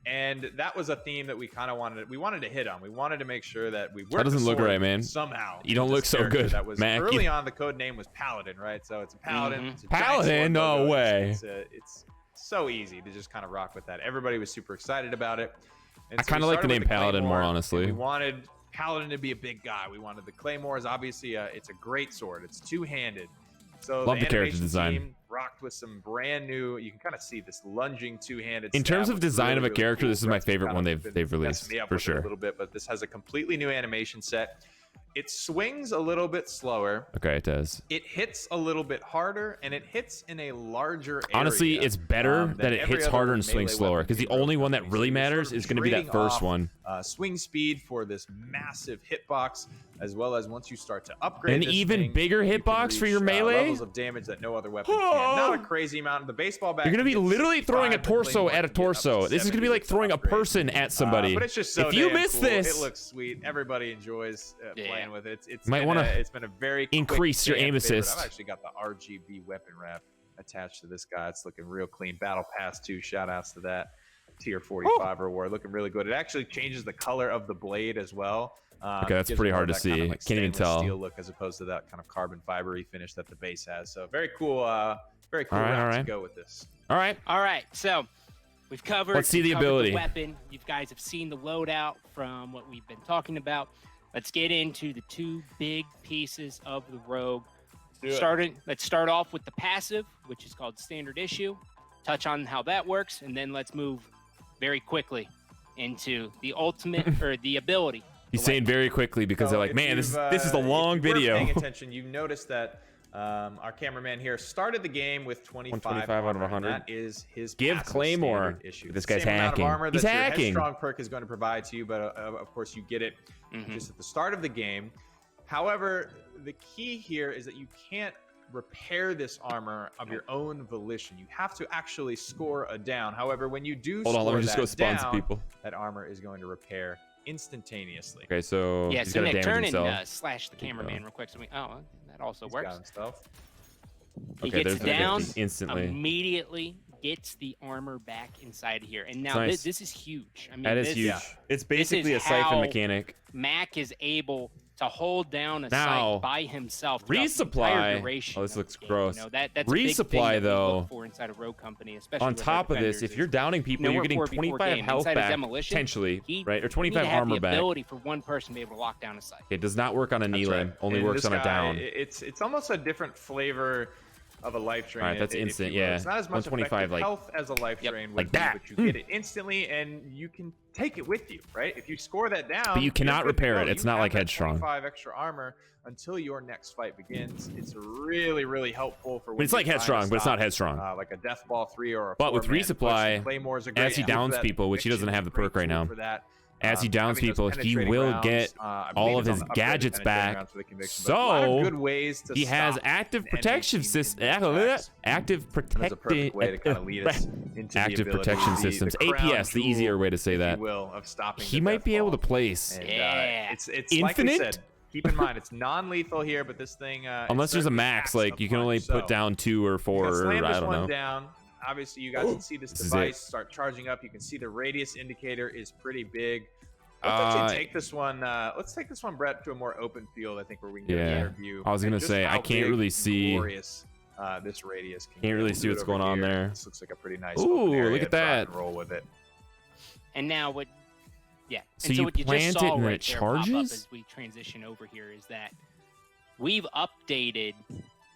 Speaker 2: And that was a theme that we kind of wanted to hit on. We wanted to make sure that we worked.
Speaker 1: That doesn't look right, man.
Speaker 2: Somehow
Speaker 1: you don't look so good.
Speaker 2: That was
Speaker 1: Mac,
Speaker 2: early on. The code name was Paladin, right? So it's a Paladin. It's a
Speaker 1: Paladin? No way.
Speaker 2: It's so easy to just kind of rock with that. Everybody was super excited about it. And
Speaker 1: I kind of like the name Paladin more, honestly.
Speaker 2: We wanted Paladin to be a big guy. We wanted the Claymore is obviously it's a great sword. It's two-handed. So
Speaker 1: love the character design.
Speaker 2: Team rocked with some brand new. You can kind of see this lunging two-handed.
Speaker 1: In terms of design of a character,
Speaker 2: cool.
Speaker 1: this is my favorite one they've released for sure.
Speaker 2: A little bit, but this has a completely new animation set. It swings a little bit slower.
Speaker 1: Okay, it does.
Speaker 2: It hits a little bit harder, and it hits in a larger area.
Speaker 1: Honestly, it's better that it hits harder and swings slower, because the only one that really matters is going to be that first one.
Speaker 2: Swing speed for this massive hitbox, as well as once you start to upgrade
Speaker 1: an even bigger hitbox for your melee.
Speaker 2: Levels of damage that no other weapon can. Not a crazy amount. The baseball bat.
Speaker 1: You're going to be literally throwing a torso at a torso. This is going to be like throwing a person at somebody.
Speaker 2: But it's just so
Speaker 1: if you miss
Speaker 2: cool.
Speaker 1: this,
Speaker 2: it looks sweet. Everybody enjoys playing with it. It's
Speaker 1: been
Speaker 2: a very
Speaker 1: increase your aim assist.
Speaker 2: I've actually got the RGB weapon wrap attached to this guy. It's looking real clean. Battle Pass 2, shout outs to that. Tier 45 reward, looking really good. It actually changes the color of the blade as well.
Speaker 1: Okay, that's pretty hard to see.
Speaker 2: Kind of like
Speaker 1: can't even tell.
Speaker 2: Steel look as opposed to that kind of carbon fibery finish that the base has. So very cool. Very cool route to go with this.
Speaker 1: All right.
Speaker 3: So we've covered.
Speaker 1: Let's see the ability.
Speaker 3: The weapon. You guys have seen the loadout from what we've been talking about. Let's get into the two big pieces of the Rogue. Let's start off with the passive, which is called Standard Issue. Touch on how that works, and then let's move very quickly into the ultimate or the ability.
Speaker 1: He's saying very quickly because they're like, man, this is a long video.
Speaker 2: If you're paying attention, you've noticed that our cameraman here started the game with 25
Speaker 1: out of 100.
Speaker 2: That is his
Speaker 1: Give Claymore.
Speaker 2: Issue.
Speaker 1: This guy's
Speaker 2: Same
Speaker 1: hacking.
Speaker 2: Amount of armor
Speaker 1: He's
Speaker 2: that
Speaker 1: hacking.
Speaker 2: Your Headstrong perk is going to provide to you, but of course you get it just at the start of the game. However, the key here is that you can't repair this armor of your own volition. You have to actually score a down. However, when you do score that armor is going to repair instantaneously.
Speaker 1: Okay, so
Speaker 3: yeah,
Speaker 1: he's
Speaker 3: so
Speaker 1: got to
Speaker 3: Nick,
Speaker 1: damage
Speaker 3: turn
Speaker 1: himself.
Speaker 3: and slash the cameraman real quick. So that also works.
Speaker 2: Got himself.
Speaker 3: He gets down
Speaker 1: instantly.
Speaker 3: Immediately gets the armor back inside here, and now this is huge. I mean,
Speaker 1: that is huge. It's basically a siphon mechanic.
Speaker 3: Mac is able to hold down a
Speaker 1: Now,
Speaker 3: site by himself throughout the
Speaker 1: resupply.
Speaker 3: entire duration
Speaker 1: Oh, this
Speaker 3: of the
Speaker 1: looks
Speaker 3: game.
Speaker 1: gross.
Speaker 3: You know, that's a big thing
Speaker 1: Resupply,
Speaker 3: that we
Speaker 1: though.
Speaker 3: look for inside a Rogue Company, especially
Speaker 1: On
Speaker 3: with
Speaker 1: top
Speaker 3: our
Speaker 1: of this,
Speaker 3: defenders,
Speaker 1: if you're
Speaker 3: is
Speaker 1: downing people, you're
Speaker 3: nowhere
Speaker 1: getting
Speaker 3: for it before
Speaker 1: 25
Speaker 3: game.
Speaker 1: health
Speaker 3: Inside of
Speaker 1: back,
Speaker 3: Demolition,
Speaker 1: potentially, right? Or
Speaker 3: you
Speaker 1: 25
Speaker 3: need to have
Speaker 1: armor
Speaker 3: the
Speaker 1: back.
Speaker 3: ability for one person to be able to lock down a site.
Speaker 1: It does not work on a knee
Speaker 2: That's
Speaker 1: lane.
Speaker 2: right.
Speaker 1: Only
Speaker 2: And
Speaker 1: works
Speaker 2: this
Speaker 1: on a
Speaker 2: guy,
Speaker 1: down.
Speaker 2: It's almost a different flavor of a life drain.
Speaker 1: All right, that's
Speaker 2: if
Speaker 1: instant,
Speaker 2: you will.
Speaker 1: yeah.
Speaker 2: It's not as much
Speaker 1: 125,
Speaker 2: effective
Speaker 1: like-
Speaker 2: health as a life drain would
Speaker 1: like
Speaker 2: be,
Speaker 1: that.
Speaker 2: but you get it instantly, and you can take it with you, right? If you score that down,
Speaker 1: But you cannot
Speaker 2: you're good to
Speaker 1: repair
Speaker 2: go.
Speaker 1: it. It's
Speaker 2: You
Speaker 1: not
Speaker 2: have
Speaker 1: like
Speaker 2: that
Speaker 1: Headstrong.
Speaker 2: 25 extra armor until your next fight begins. It's really, really helpful for.
Speaker 1: But it's like Headstrong, but it's not Headstrong.
Speaker 2: Like a Death Ball 3 or a.
Speaker 1: But with
Speaker 2: 4-man push.
Speaker 1: resupply,
Speaker 2: The Claymores are great
Speaker 1: as he
Speaker 2: tool
Speaker 1: downs
Speaker 2: for that
Speaker 1: people, which he doesn't
Speaker 2: eviction,
Speaker 1: have the
Speaker 2: great
Speaker 1: perk right
Speaker 2: tool
Speaker 1: now.
Speaker 2: for that.
Speaker 1: As he downs
Speaker 2: Having those
Speaker 1: people, he
Speaker 2: penetrating
Speaker 1: will
Speaker 2: rounds,
Speaker 1: get
Speaker 2: I
Speaker 1: all
Speaker 2: believe
Speaker 1: of
Speaker 2: it's
Speaker 1: his
Speaker 2: on the upgraded
Speaker 1: gadgets
Speaker 2: penetrating
Speaker 1: back.
Speaker 2: rounds for the conviction, but a lot of
Speaker 1: So
Speaker 2: good ways to
Speaker 1: he has
Speaker 2: stop
Speaker 1: active
Speaker 2: the
Speaker 1: protection
Speaker 2: enemy
Speaker 1: system.
Speaker 2: team in attacks.
Speaker 1: Active
Speaker 2: That's a perfect
Speaker 1: protecting.
Speaker 2: way to kind of lead us into the
Speaker 1: Active
Speaker 2: ability,
Speaker 1: protection
Speaker 2: the
Speaker 1: systems.
Speaker 2: crown
Speaker 1: APS, the easier
Speaker 2: jewel,
Speaker 1: way to say
Speaker 2: if
Speaker 1: that.
Speaker 2: you will, of stopping
Speaker 1: He
Speaker 2: the
Speaker 1: might
Speaker 2: death
Speaker 1: be able to
Speaker 2: ball.
Speaker 1: place.
Speaker 2: And,
Speaker 3: Yeah.
Speaker 2: it's like we
Speaker 1: Infinite?
Speaker 2: said. Keep in mind, it's non-lethal here, but this thing.
Speaker 1: Unless there's a
Speaker 2: certainly
Speaker 1: max,
Speaker 2: packs
Speaker 1: like
Speaker 2: a
Speaker 1: you can only
Speaker 2: punch.
Speaker 1: put
Speaker 2: So,
Speaker 1: down 2 or 4,
Speaker 2: let's
Speaker 1: or
Speaker 2: slam
Speaker 1: I
Speaker 2: this
Speaker 1: don't
Speaker 2: one
Speaker 1: know.
Speaker 2: down. Obviously, you guys can see this
Speaker 1: This is
Speaker 2: device
Speaker 1: it.
Speaker 2: start charging up. You can see the radius indicator is pretty big. Let's actually take this one. Let's take this one, Brett, to a more open field. I think where we can get a better view.
Speaker 1: I was gonna
Speaker 2: and just
Speaker 1: say, I
Speaker 2: how
Speaker 1: can't
Speaker 2: big
Speaker 1: really
Speaker 2: and
Speaker 1: see-
Speaker 2: glorious, this radius can
Speaker 1: Can't
Speaker 2: get.
Speaker 1: really
Speaker 2: We'll
Speaker 1: see
Speaker 2: do it
Speaker 1: what's
Speaker 2: over
Speaker 1: going on
Speaker 2: here.
Speaker 1: there.
Speaker 2: This looks like a pretty nice.
Speaker 1: Ooh,
Speaker 2: open area
Speaker 1: look at
Speaker 2: to rock
Speaker 1: that.
Speaker 2: and roll with it.
Speaker 3: And now what? Yeah.
Speaker 1: So
Speaker 3: and
Speaker 1: you
Speaker 3: what you
Speaker 1: plant
Speaker 3: just
Speaker 1: it
Speaker 3: saw
Speaker 1: and
Speaker 3: right
Speaker 1: it
Speaker 3: there pop up
Speaker 1: charges?
Speaker 3: as we transition over here is that we've updated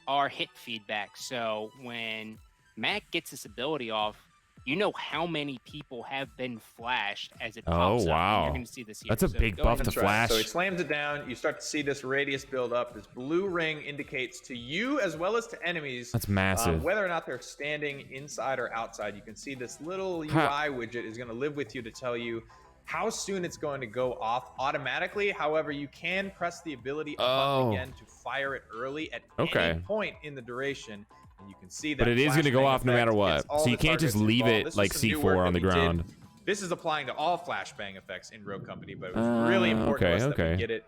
Speaker 3: our hit feedback. So when Mac gets this ability off, you know how many people have been flashed as it pops up.
Speaker 1: wow.
Speaker 3: And you're going to see this here.
Speaker 1: That's a
Speaker 3: So
Speaker 1: big
Speaker 3: go
Speaker 1: buff
Speaker 3: ahead
Speaker 1: to
Speaker 2: That's right.
Speaker 1: flash.
Speaker 2: So he slams it down. You start to see this radius build up. This blue ring indicates to you as well as to enemies
Speaker 1: That's massive.
Speaker 2: whether or not they're standing inside or outside. You can see this little UI widget is going to live with you to tell you how soon it's going to go off automatically. However, you can press the ability button again to fire it early at any point in the duration. And you can see that.
Speaker 1: But it is going to go
Speaker 2: flashbang
Speaker 1: off no matter
Speaker 2: effect
Speaker 1: what.
Speaker 2: gets all
Speaker 1: So you
Speaker 2: the
Speaker 1: can't just
Speaker 2: targets
Speaker 1: leave
Speaker 2: involved.
Speaker 1: it
Speaker 2: This
Speaker 1: like
Speaker 2: was some new
Speaker 1: C4
Speaker 2: work
Speaker 1: on
Speaker 2: that
Speaker 1: the
Speaker 2: we did.
Speaker 1: ground.
Speaker 2: This is applying to all flashbang effects in Rogue Company, but it was really important to us that we get it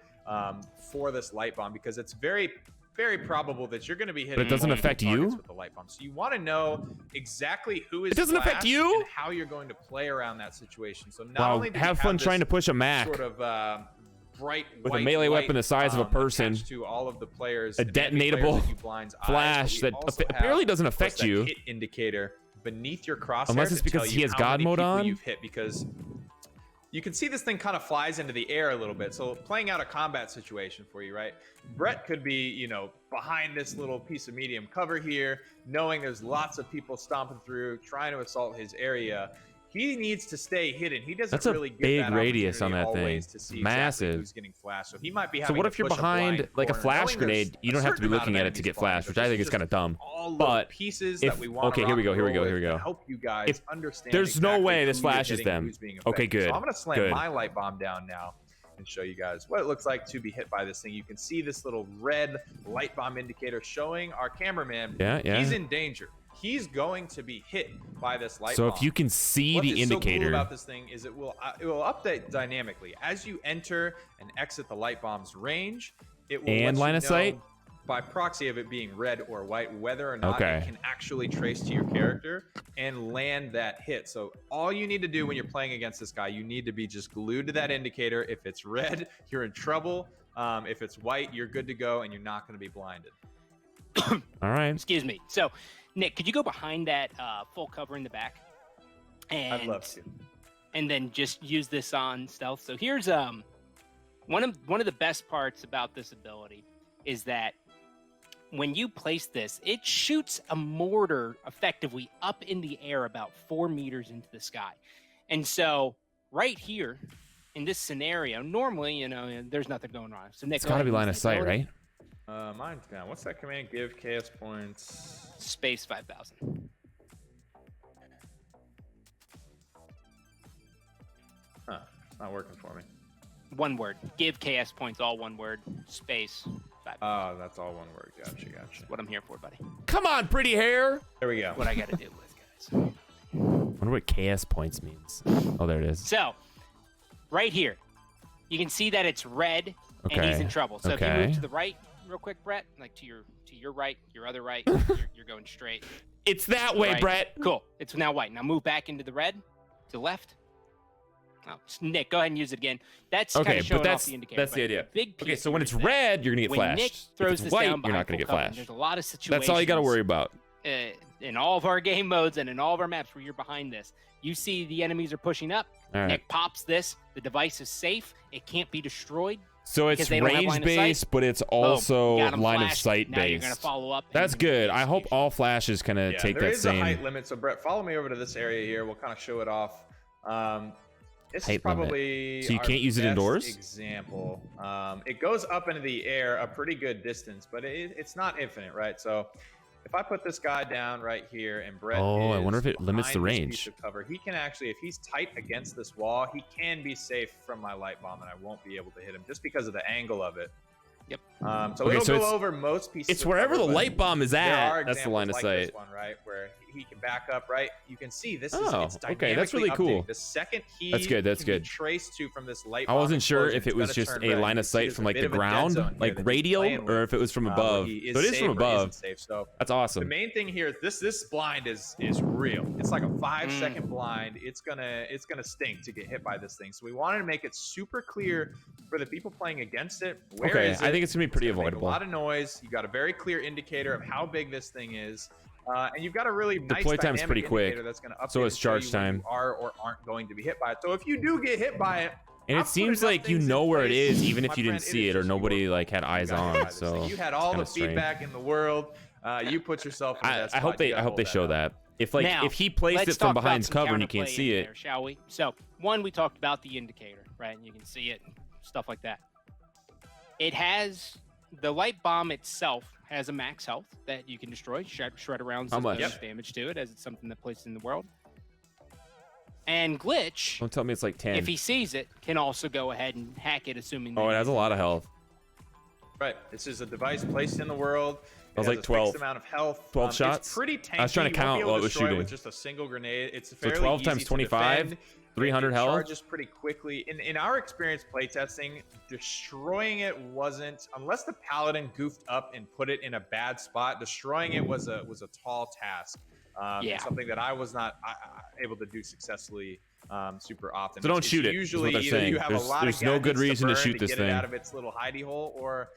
Speaker 2: for this light bomb because it's very, very probable that you're going to be hitting.
Speaker 1: But it doesn't
Speaker 2: multiple
Speaker 1: affect
Speaker 2: targets
Speaker 1: you?
Speaker 2: with the light bomb. So you want to know exactly who is.
Speaker 1: It doesn't affect
Speaker 2: flashed
Speaker 1: you?
Speaker 2: And how you're going to play around that situation. So not
Speaker 1: Wow,
Speaker 2: only do
Speaker 1: have
Speaker 2: you
Speaker 1: fun
Speaker 2: this
Speaker 1: trying to push a Mac.
Speaker 2: sort of bright
Speaker 1: With a
Speaker 2: white
Speaker 1: melee
Speaker 2: light,
Speaker 1: weapon the size of a person,
Speaker 2: attached to all of the players,
Speaker 1: a
Speaker 2: and enemy players
Speaker 1: detonatable
Speaker 2: that you blind's eyes,
Speaker 1: flash
Speaker 2: but we
Speaker 1: that
Speaker 2: also
Speaker 1: apparently
Speaker 2: have,
Speaker 1: doesn't
Speaker 2: of course,
Speaker 1: affect
Speaker 2: that
Speaker 1: you.
Speaker 2: hit indicator beneath your crosshair
Speaker 1: Unless it's
Speaker 2: to tell
Speaker 1: because
Speaker 2: you
Speaker 1: he has
Speaker 2: how
Speaker 1: God
Speaker 2: many
Speaker 1: mode
Speaker 2: people
Speaker 1: on?
Speaker 2: you've hit, because you can see this thing kind of flies into the air a little bit. So playing out a combat situation for you, right? Brett could be, you know, behind this little piece of medium cover here, knowing there's lots of people stomping through, trying to assault his area. He needs to stay hidden. He doesn't
Speaker 1: That's a
Speaker 2: really get
Speaker 1: big
Speaker 2: that
Speaker 1: radius on
Speaker 2: opportunity
Speaker 1: that thing.
Speaker 2: always to see
Speaker 1: Massive.
Speaker 2: exactly who's getting flashed. So he might be
Speaker 1: So
Speaker 2: having
Speaker 1: what
Speaker 2: to
Speaker 1: if you're
Speaker 2: push a
Speaker 1: behind
Speaker 2: blind
Speaker 1: like a
Speaker 2: corner,
Speaker 1: flash
Speaker 2: knowing there's
Speaker 1: grenade? You
Speaker 2: a
Speaker 1: don't have to be
Speaker 2: certain amount
Speaker 1: looking
Speaker 2: of
Speaker 1: at it to
Speaker 2: enemies
Speaker 1: get
Speaker 2: flying,
Speaker 1: flashed,
Speaker 2: but
Speaker 1: which I
Speaker 2: this
Speaker 1: think
Speaker 2: is
Speaker 1: is kind of dumb.
Speaker 2: all little
Speaker 1: But
Speaker 2: pieces
Speaker 1: if-
Speaker 2: that we want
Speaker 1: okay, here we go,
Speaker 2: to
Speaker 1: here we go,
Speaker 2: roll
Speaker 1: here we
Speaker 2: with
Speaker 1: go.
Speaker 2: to help you guys
Speaker 1: If-
Speaker 2: understand.
Speaker 1: there's no
Speaker 2: exactly
Speaker 1: way this
Speaker 2: who you're
Speaker 1: flashes
Speaker 2: hitting and
Speaker 1: them.
Speaker 2: who's being
Speaker 1: Okay,
Speaker 2: affected.
Speaker 1: good,
Speaker 2: So I'm gonna slam
Speaker 1: good.
Speaker 2: my light bomb down now and show you guys what it looks like to be hit by this thing. You can see this little red light bomb indicator showing our cameraman he's in danger. He's going to be hit by this light bomb.
Speaker 1: So if you can see
Speaker 2: What
Speaker 1: the
Speaker 2: is so
Speaker 1: indicator,
Speaker 2: cool about this thing is it will update dynamically as you enter and exit the light bomb's range. It will
Speaker 1: And
Speaker 2: let
Speaker 1: line
Speaker 2: you
Speaker 1: of
Speaker 2: know
Speaker 1: sight?
Speaker 2: by proxy of it being red or white whether or not
Speaker 1: Okay.
Speaker 2: it can actually trace to your character and land that hit. So all you need to do when you're playing against this guy, you need to be just glued to that indicator. If it's red, you're in trouble. If it's white, you're good to go and you're not going to be blinded.
Speaker 1: all right.
Speaker 3: Excuse me. So, Nick, could you go behind that full cover in the back? And,
Speaker 2: I'd love to.
Speaker 3: And then just use this on stealth. So here's one of the best parts about this ability is that when you place this, it shoots a mortar effectively up in the air about 4 meters into the sky. And so right here in this scenario, normally, you know, there's nothing going on. So Nick,
Speaker 1: It's got to be line of sight, right?
Speaker 2: Mine's down. What's that command? Give chaos points.
Speaker 3: Space 5,000.
Speaker 2: Huh. It's not working for me.
Speaker 3: One word. Give KS points, all one word. Space 5,000.
Speaker 2: Oh, that's all one word. Gotcha.
Speaker 3: That's what I'm here for, buddy.
Speaker 1: Come on, pretty hair.
Speaker 2: There we go.
Speaker 3: What I got to deal with, guys.
Speaker 1: I wonder what KS points means. Oh, there it is.
Speaker 3: So, right here, you can see that it's red, and he's in trouble. So if you move to the right, real quick, Brett, like to your right, your other right, you're going straight.
Speaker 1: It's that way,
Speaker 3: Right.
Speaker 1: Brett.
Speaker 3: Cool. It's now white. Now move back into the red, to the left. Oh, Nick, go ahead and use it again. That's
Speaker 1: Okay,
Speaker 3: kind of showing
Speaker 1: but
Speaker 3: off the indicator.
Speaker 1: that's the idea.
Speaker 3: Big
Speaker 1: Okay,
Speaker 3: piece
Speaker 1: so when
Speaker 3: here
Speaker 1: it's
Speaker 3: is that
Speaker 1: red, you're gonna get
Speaker 3: when
Speaker 1: flashed.
Speaker 3: Nick
Speaker 1: If
Speaker 3: throws
Speaker 1: it's
Speaker 3: this
Speaker 1: white,
Speaker 3: down
Speaker 1: you're not
Speaker 3: behind
Speaker 1: gonna get
Speaker 3: full cover,
Speaker 1: flashed.
Speaker 3: there's a lot of situations.
Speaker 1: That's all you got to worry about.
Speaker 3: In all of our game modes and in all of our maps where you're behind this, you see the enemies are pushing up.
Speaker 1: All right.
Speaker 3: Nick pops this. The device is safe. It can't be destroyed.
Speaker 1: So it's
Speaker 3: because they don't have line
Speaker 1: range
Speaker 3: of sight.
Speaker 1: based, but it's
Speaker 3: Boom.
Speaker 1: also
Speaker 3: You got 'em
Speaker 1: line of
Speaker 3: flashed.
Speaker 1: sight
Speaker 3: Now you're
Speaker 1: based.
Speaker 3: gonna follow up.
Speaker 1: That's
Speaker 3: and
Speaker 1: good. I hope
Speaker 3: execution.
Speaker 1: all flashes kind of take
Speaker 2: there
Speaker 1: that
Speaker 2: is
Speaker 1: same
Speaker 2: a height limit. So Brett, follow me over to this area here. We'll kind of show it off. This
Speaker 1: height
Speaker 2: is probably
Speaker 1: limit. So you
Speaker 2: our
Speaker 1: can't use it
Speaker 2: best
Speaker 1: indoors?
Speaker 2: Example. It goes up into the air a pretty good distance, but it's not infinite, right? So if I put this guy down right here and Brett
Speaker 1: I
Speaker 2: is
Speaker 1: wonder if it limits the
Speaker 2: behind this
Speaker 1: range.
Speaker 2: piece of cover, he can actually, if he's tight against this wall, he can be safe from my light bomb, and I won't be able to hit him just because of the angle of it.
Speaker 3: Yep.
Speaker 2: So
Speaker 1: Okay,
Speaker 2: it'll
Speaker 1: so
Speaker 2: go over most pieces.
Speaker 1: It's
Speaker 2: of
Speaker 1: wherever
Speaker 2: cover,
Speaker 1: the
Speaker 2: but
Speaker 1: light bomb is
Speaker 2: there are
Speaker 1: at. That's the line of
Speaker 2: examples like
Speaker 1: sight.
Speaker 2: this one, right, where he can back up, right? You can see this is it's
Speaker 1: okay, that's really
Speaker 2: dynamically
Speaker 1: cool.
Speaker 2: updating. The second he
Speaker 1: That's good, that's
Speaker 2: can be
Speaker 1: good.
Speaker 2: traced to from this light
Speaker 1: I
Speaker 2: bomb
Speaker 1: wasn't sure
Speaker 2: explosion,
Speaker 1: if it
Speaker 2: it's
Speaker 1: was
Speaker 2: gonna
Speaker 1: just
Speaker 2: turn
Speaker 1: a
Speaker 2: red.
Speaker 1: line
Speaker 2: You
Speaker 1: of
Speaker 2: see
Speaker 1: sight
Speaker 2: there's
Speaker 1: from
Speaker 2: a
Speaker 1: like
Speaker 2: bit
Speaker 1: the
Speaker 2: of a dead
Speaker 1: ground,
Speaker 2: zone here
Speaker 1: like
Speaker 2: that he's
Speaker 1: radial,
Speaker 2: playing
Speaker 1: or
Speaker 2: with.
Speaker 1: if it was from
Speaker 2: Where
Speaker 1: above.
Speaker 2: he
Speaker 1: So it is
Speaker 2: safe
Speaker 1: from
Speaker 2: or
Speaker 1: above.
Speaker 2: isn't safe. So
Speaker 1: That's
Speaker 2: the
Speaker 1: awesome.
Speaker 2: main thing here is this blind is real. It's like a 5-second blind. It's gonna stink to get hit by this thing. So we wanted to make it super clear for the people playing against it. Where
Speaker 1: Okay,
Speaker 2: is
Speaker 1: I
Speaker 2: it?
Speaker 1: think it's gonna be pretty
Speaker 2: gonna make
Speaker 1: avoidable.
Speaker 2: A lot of noise. You got a very clear indicator of how big this thing is. And you've got a really nice
Speaker 1: Deploy time's
Speaker 2: dynamic
Speaker 1: pretty quick,
Speaker 2: indicator that's going to update
Speaker 1: so is
Speaker 2: and show
Speaker 1: charge
Speaker 2: you when
Speaker 1: time.
Speaker 2: you are or aren't going to be hit by it. So if you do get hit by it,
Speaker 1: And
Speaker 2: I've
Speaker 1: it
Speaker 2: put
Speaker 1: seems
Speaker 2: enough
Speaker 1: like you
Speaker 2: things
Speaker 1: know
Speaker 2: in
Speaker 1: where it
Speaker 2: place,
Speaker 1: is, even if
Speaker 2: my
Speaker 1: you didn't
Speaker 2: friend,
Speaker 1: see
Speaker 2: is
Speaker 1: it or
Speaker 2: just
Speaker 1: nobody
Speaker 2: your
Speaker 1: like had
Speaker 2: you
Speaker 1: eyes
Speaker 2: got hit by
Speaker 1: on.
Speaker 2: this
Speaker 1: So
Speaker 2: thing. You had
Speaker 1: it's
Speaker 2: all the
Speaker 1: kinda strange.
Speaker 2: feedback in the world. You put yourself in that
Speaker 1: I hope
Speaker 2: spot. You
Speaker 1: they
Speaker 2: gotta hold
Speaker 1: show
Speaker 2: up.
Speaker 1: that. If
Speaker 3: Now,
Speaker 1: if he placed
Speaker 3: let's
Speaker 1: it from
Speaker 3: talk about
Speaker 1: behind
Speaker 3: some
Speaker 1: cover and you can't
Speaker 3: counterplay
Speaker 1: see
Speaker 3: in
Speaker 1: it.
Speaker 3: there, shall we? So one, we talked about the indicator, right? And you can see it, stuff like that. It has the light bomb itself has a max health that you can destroy. Shred around
Speaker 1: How much?
Speaker 3: damage to it, as it's something that plays in the world. And Glitch,
Speaker 1: Don't tell me it's like 10.
Speaker 3: if he sees it, can also go ahead and hack it, assuming.
Speaker 1: Oh,
Speaker 3: that
Speaker 1: it has a lot of health.
Speaker 2: Right. This is a device placed in the world.
Speaker 1: I was
Speaker 2: It
Speaker 1: like
Speaker 2: has a
Speaker 1: 12.
Speaker 2: fixed amount of health.
Speaker 1: 12
Speaker 2: It's
Speaker 1: shots?
Speaker 2: pretty tanky.
Speaker 1: I was trying to
Speaker 2: You won't
Speaker 1: count
Speaker 2: be able
Speaker 1: while
Speaker 2: to
Speaker 1: it was
Speaker 2: destroy
Speaker 1: shooting.
Speaker 2: with just a single grenade. It's
Speaker 1: So
Speaker 2: fairly
Speaker 1: 12
Speaker 2: easy
Speaker 1: times
Speaker 2: to
Speaker 1: 25,
Speaker 2: defend.
Speaker 1: 300
Speaker 2: It
Speaker 1: health.
Speaker 2: charges pretty quickly. In our experience playtesting, destroying it wasn't, unless the paladin goofed up and put it in a bad spot. Destroying it was a tall task.
Speaker 3: Yeah.
Speaker 2: Something that I was not able to do successfully super often.
Speaker 1: So don't
Speaker 2: It's
Speaker 1: shoot it, is what
Speaker 2: Usually,
Speaker 1: they're
Speaker 2: either
Speaker 1: saying.
Speaker 2: you have
Speaker 1: There's-
Speaker 2: a lot
Speaker 1: there's
Speaker 2: of
Speaker 1: no good
Speaker 2: gadgets
Speaker 1: reason to
Speaker 2: burn
Speaker 1: shoot this
Speaker 2: get
Speaker 1: thing.
Speaker 2: it out of its little hidey hole, or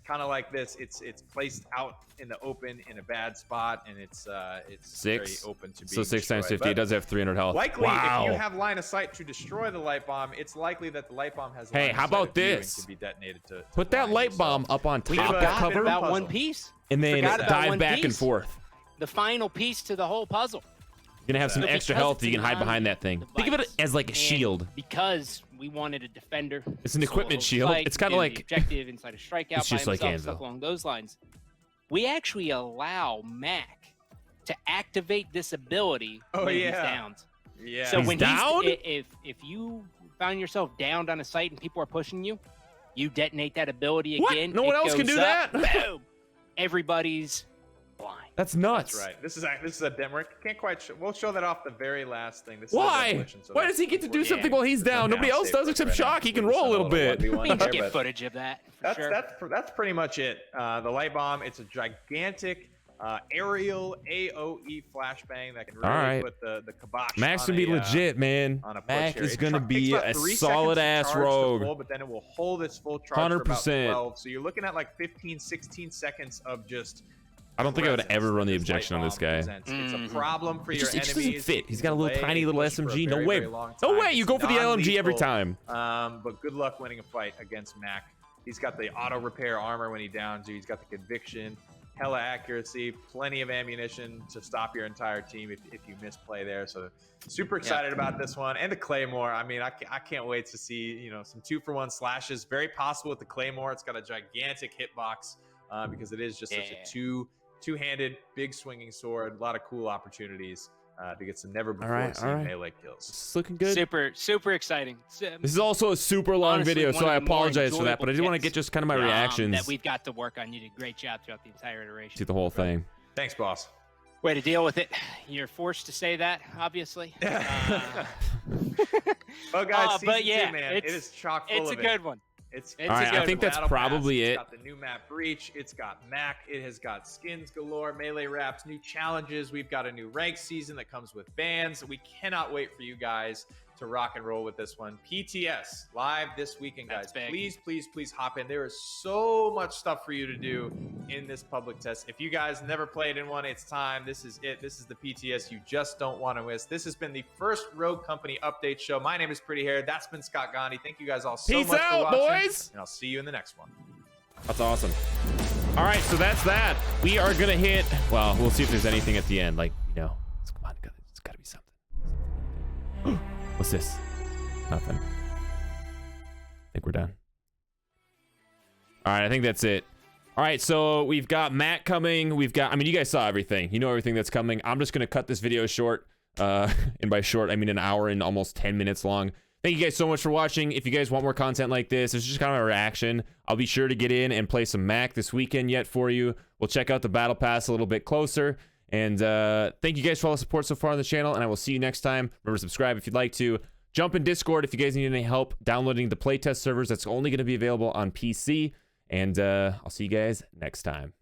Speaker 2: kind of like this, it's placed out in the open in a bad spot, and it's very
Speaker 1: 6.
Speaker 2: open to be
Speaker 1: So 6 times
Speaker 2: destroyed.
Speaker 1: 50. It
Speaker 2: But
Speaker 1: does have 300 health.
Speaker 2: likely,
Speaker 1: Wow.
Speaker 2: if you have line of sight to destroy the light bomb, it's likely that the light bomb has.
Speaker 1: Hey,
Speaker 2: line of
Speaker 1: how
Speaker 2: sight
Speaker 1: about
Speaker 2: of you and
Speaker 1: this?
Speaker 2: can be detonated to
Speaker 1: Put that
Speaker 2: blind
Speaker 1: light
Speaker 2: you.
Speaker 1: bomb
Speaker 2: So
Speaker 1: up on
Speaker 3: We
Speaker 1: top
Speaker 2: forgot
Speaker 1: of cover
Speaker 3: about
Speaker 2: puzzle.
Speaker 3: one piece.
Speaker 1: and then
Speaker 3: forgot about
Speaker 1: dive
Speaker 3: one
Speaker 1: back and
Speaker 3: piece.
Speaker 1: forth.
Speaker 3: The final piece to the whole puzzle.
Speaker 1: You're gonna have some
Speaker 3: So
Speaker 1: extra
Speaker 3: because
Speaker 1: health
Speaker 3: it's
Speaker 1: so you can
Speaker 3: a
Speaker 1: hide behind that thing. Think of it
Speaker 3: device,
Speaker 1: as like a
Speaker 3: and
Speaker 1: shield.
Speaker 3: Because we wanted a defender.
Speaker 1: It's an
Speaker 3: solo
Speaker 1: equipment shield.
Speaker 3: fight,
Speaker 1: It's kinda
Speaker 3: do the
Speaker 1: like-
Speaker 3: objective inside a strikeout
Speaker 1: It's
Speaker 3: by
Speaker 1: just like
Speaker 3: himself,
Speaker 1: Anvil.
Speaker 3: stuff along those lines. We actually allow Mac to activate this ability
Speaker 2: Oh,
Speaker 3: when he's
Speaker 2: yeah.
Speaker 3: down.
Speaker 2: Yeah.
Speaker 3: So
Speaker 1: He's
Speaker 3: when
Speaker 1: down?
Speaker 3: if you found yourself downed on a site and people are pushing you, you detonate that ability
Speaker 1: What?
Speaker 3: again.
Speaker 1: No one
Speaker 3: it
Speaker 1: else can
Speaker 3: goes
Speaker 1: do
Speaker 3: up,
Speaker 1: that?
Speaker 3: Boom! Everybody's blind.
Speaker 1: That's nuts.
Speaker 2: That's right. This is a demo. Can't quite. We'll show that off the very last thing. This is a
Speaker 1: Why?
Speaker 2: demolition, so
Speaker 1: Why
Speaker 2: that's
Speaker 1: does he get to do
Speaker 2: important.
Speaker 1: something while he's
Speaker 2: There's no
Speaker 1: down? Nobody
Speaker 2: down
Speaker 1: else
Speaker 2: safe
Speaker 1: does
Speaker 2: right
Speaker 1: except
Speaker 2: now.
Speaker 1: Shock. He can
Speaker 2: We're just
Speaker 1: roll a
Speaker 2: on
Speaker 1: little bit.
Speaker 2: 1v1
Speaker 3: We can
Speaker 2: there,
Speaker 3: get
Speaker 2: but
Speaker 3: footage of that. For sure.
Speaker 2: that's pretty much it. The light bomb. It's a gigantic aerial AOE flashbang that can really
Speaker 1: Alright.
Speaker 2: put the kibosh.
Speaker 1: Mac's
Speaker 2: on
Speaker 1: gonna be
Speaker 2: a,
Speaker 1: legit, man.
Speaker 2: on a push
Speaker 1: Mac
Speaker 2: here.
Speaker 1: is
Speaker 2: It
Speaker 1: gonna
Speaker 2: takes
Speaker 1: be
Speaker 2: about
Speaker 1: a
Speaker 2: 3 seconds
Speaker 1: solid
Speaker 2: to
Speaker 1: ass
Speaker 2: charge to
Speaker 1: rogue.
Speaker 2: full, but then it will hold its full charge for about
Speaker 1: 100%.
Speaker 2: 12. So you're looking at like 15, 16 seconds of just.
Speaker 1: I don't think I would
Speaker 2: presence
Speaker 1: ever run the
Speaker 2: that this light
Speaker 1: objection on this
Speaker 2: bomb
Speaker 1: guy.
Speaker 2: presents. It's a problem for
Speaker 1: It
Speaker 2: your
Speaker 1: just doesn't
Speaker 2: enemies.
Speaker 1: fit. He's got a little
Speaker 2: Delay,
Speaker 1: tiny little
Speaker 2: push for a
Speaker 1: SMG. No
Speaker 2: very,
Speaker 1: way.
Speaker 2: very long
Speaker 1: No
Speaker 2: time.
Speaker 1: way. You
Speaker 2: It's
Speaker 1: go for the LMG every
Speaker 2: non-lethal.
Speaker 1: time.
Speaker 2: But good luck winning a fight against Mac. He's got the auto repair armor when he downs you. He's got the conviction, hella accuracy, plenty of ammunition to stop your entire team if you misplay there. So super excited about this one. And the Claymore. I mean, I can't wait to see, some 2-for-1 slashes. Very possible with the Claymore. It's got a gigantic hitbox because it is just such a two-handed, big swinging sword. A lot of cool opportunities to get some never before seen melee kills.
Speaker 1: It's looking good.
Speaker 3: Super exciting.
Speaker 1: This is also a super long
Speaker 3: Honestly,
Speaker 1: video,
Speaker 3: one
Speaker 1: so
Speaker 3: of
Speaker 1: I
Speaker 3: the more
Speaker 1: apologize for that, but I did want to
Speaker 3: enjoyable
Speaker 1: get just kind of my reactions
Speaker 3: that we've got to work on. You did a great job throughout the entire iteration.
Speaker 1: to the whole thing.
Speaker 2: Thanks, boss.
Speaker 3: Way to deal with it. You're forced to say that, obviously.
Speaker 2: Well, guys,
Speaker 3: but
Speaker 2: season
Speaker 3: yeah,
Speaker 2: 2, man, it is chock full
Speaker 3: it's a
Speaker 2: of
Speaker 3: good one.
Speaker 2: It's
Speaker 3: All
Speaker 1: right, I think that's
Speaker 2: Battle
Speaker 1: probably
Speaker 2: Pass.
Speaker 1: it.
Speaker 2: It's got the new map Breach. It's got Mac. It has got skins galore, melee wraps, new challenges. We've got a new rank season that comes with bans. We cannot wait for you guys to rock and roll with this one. PTS live this weekend, guys. Please hop in. There is so much stuff for you to do in this public test. If you guys never played in one, it's time. This is it. This is the PTS you just don't want to miss. This has been the first Rogue Company update show. My name is Pretty Hair. That's been Scott Gandhi. Thank you guys all so much for watching.
Speaker 1: Boys.
Speaker 2: And I'll see you in the next one.
Speaker 1: That's awesome. All right, so that's that. We are gonna hit. Well, we'll see if there's anything at the end. Like, you know, come on, it's gotta be something. What's this? Nothing. I think we're done. All right, I think that's it. All right, so we've got Matt coming. We've got, I mean, you guys saw everything. You know everything that's coming. I'm just gonna cut this video short. And by short, I mean an hour and almost 10 minutes long. Thank you guys so much for watching. If you guys want more content like this, it's just kind of a reaction. I'll be sure to get in and play some Mac this weekend yet for you. We'll check out the Battle Pass a little bit closer. And thank you guys for all the support so far on the channel, and I will see you next time. Remember, subscribe if you'd like to. Jump in Discord if you guys need any help downloading the playtest servers. That's only going to be available on PC. And I'll see you guys next time.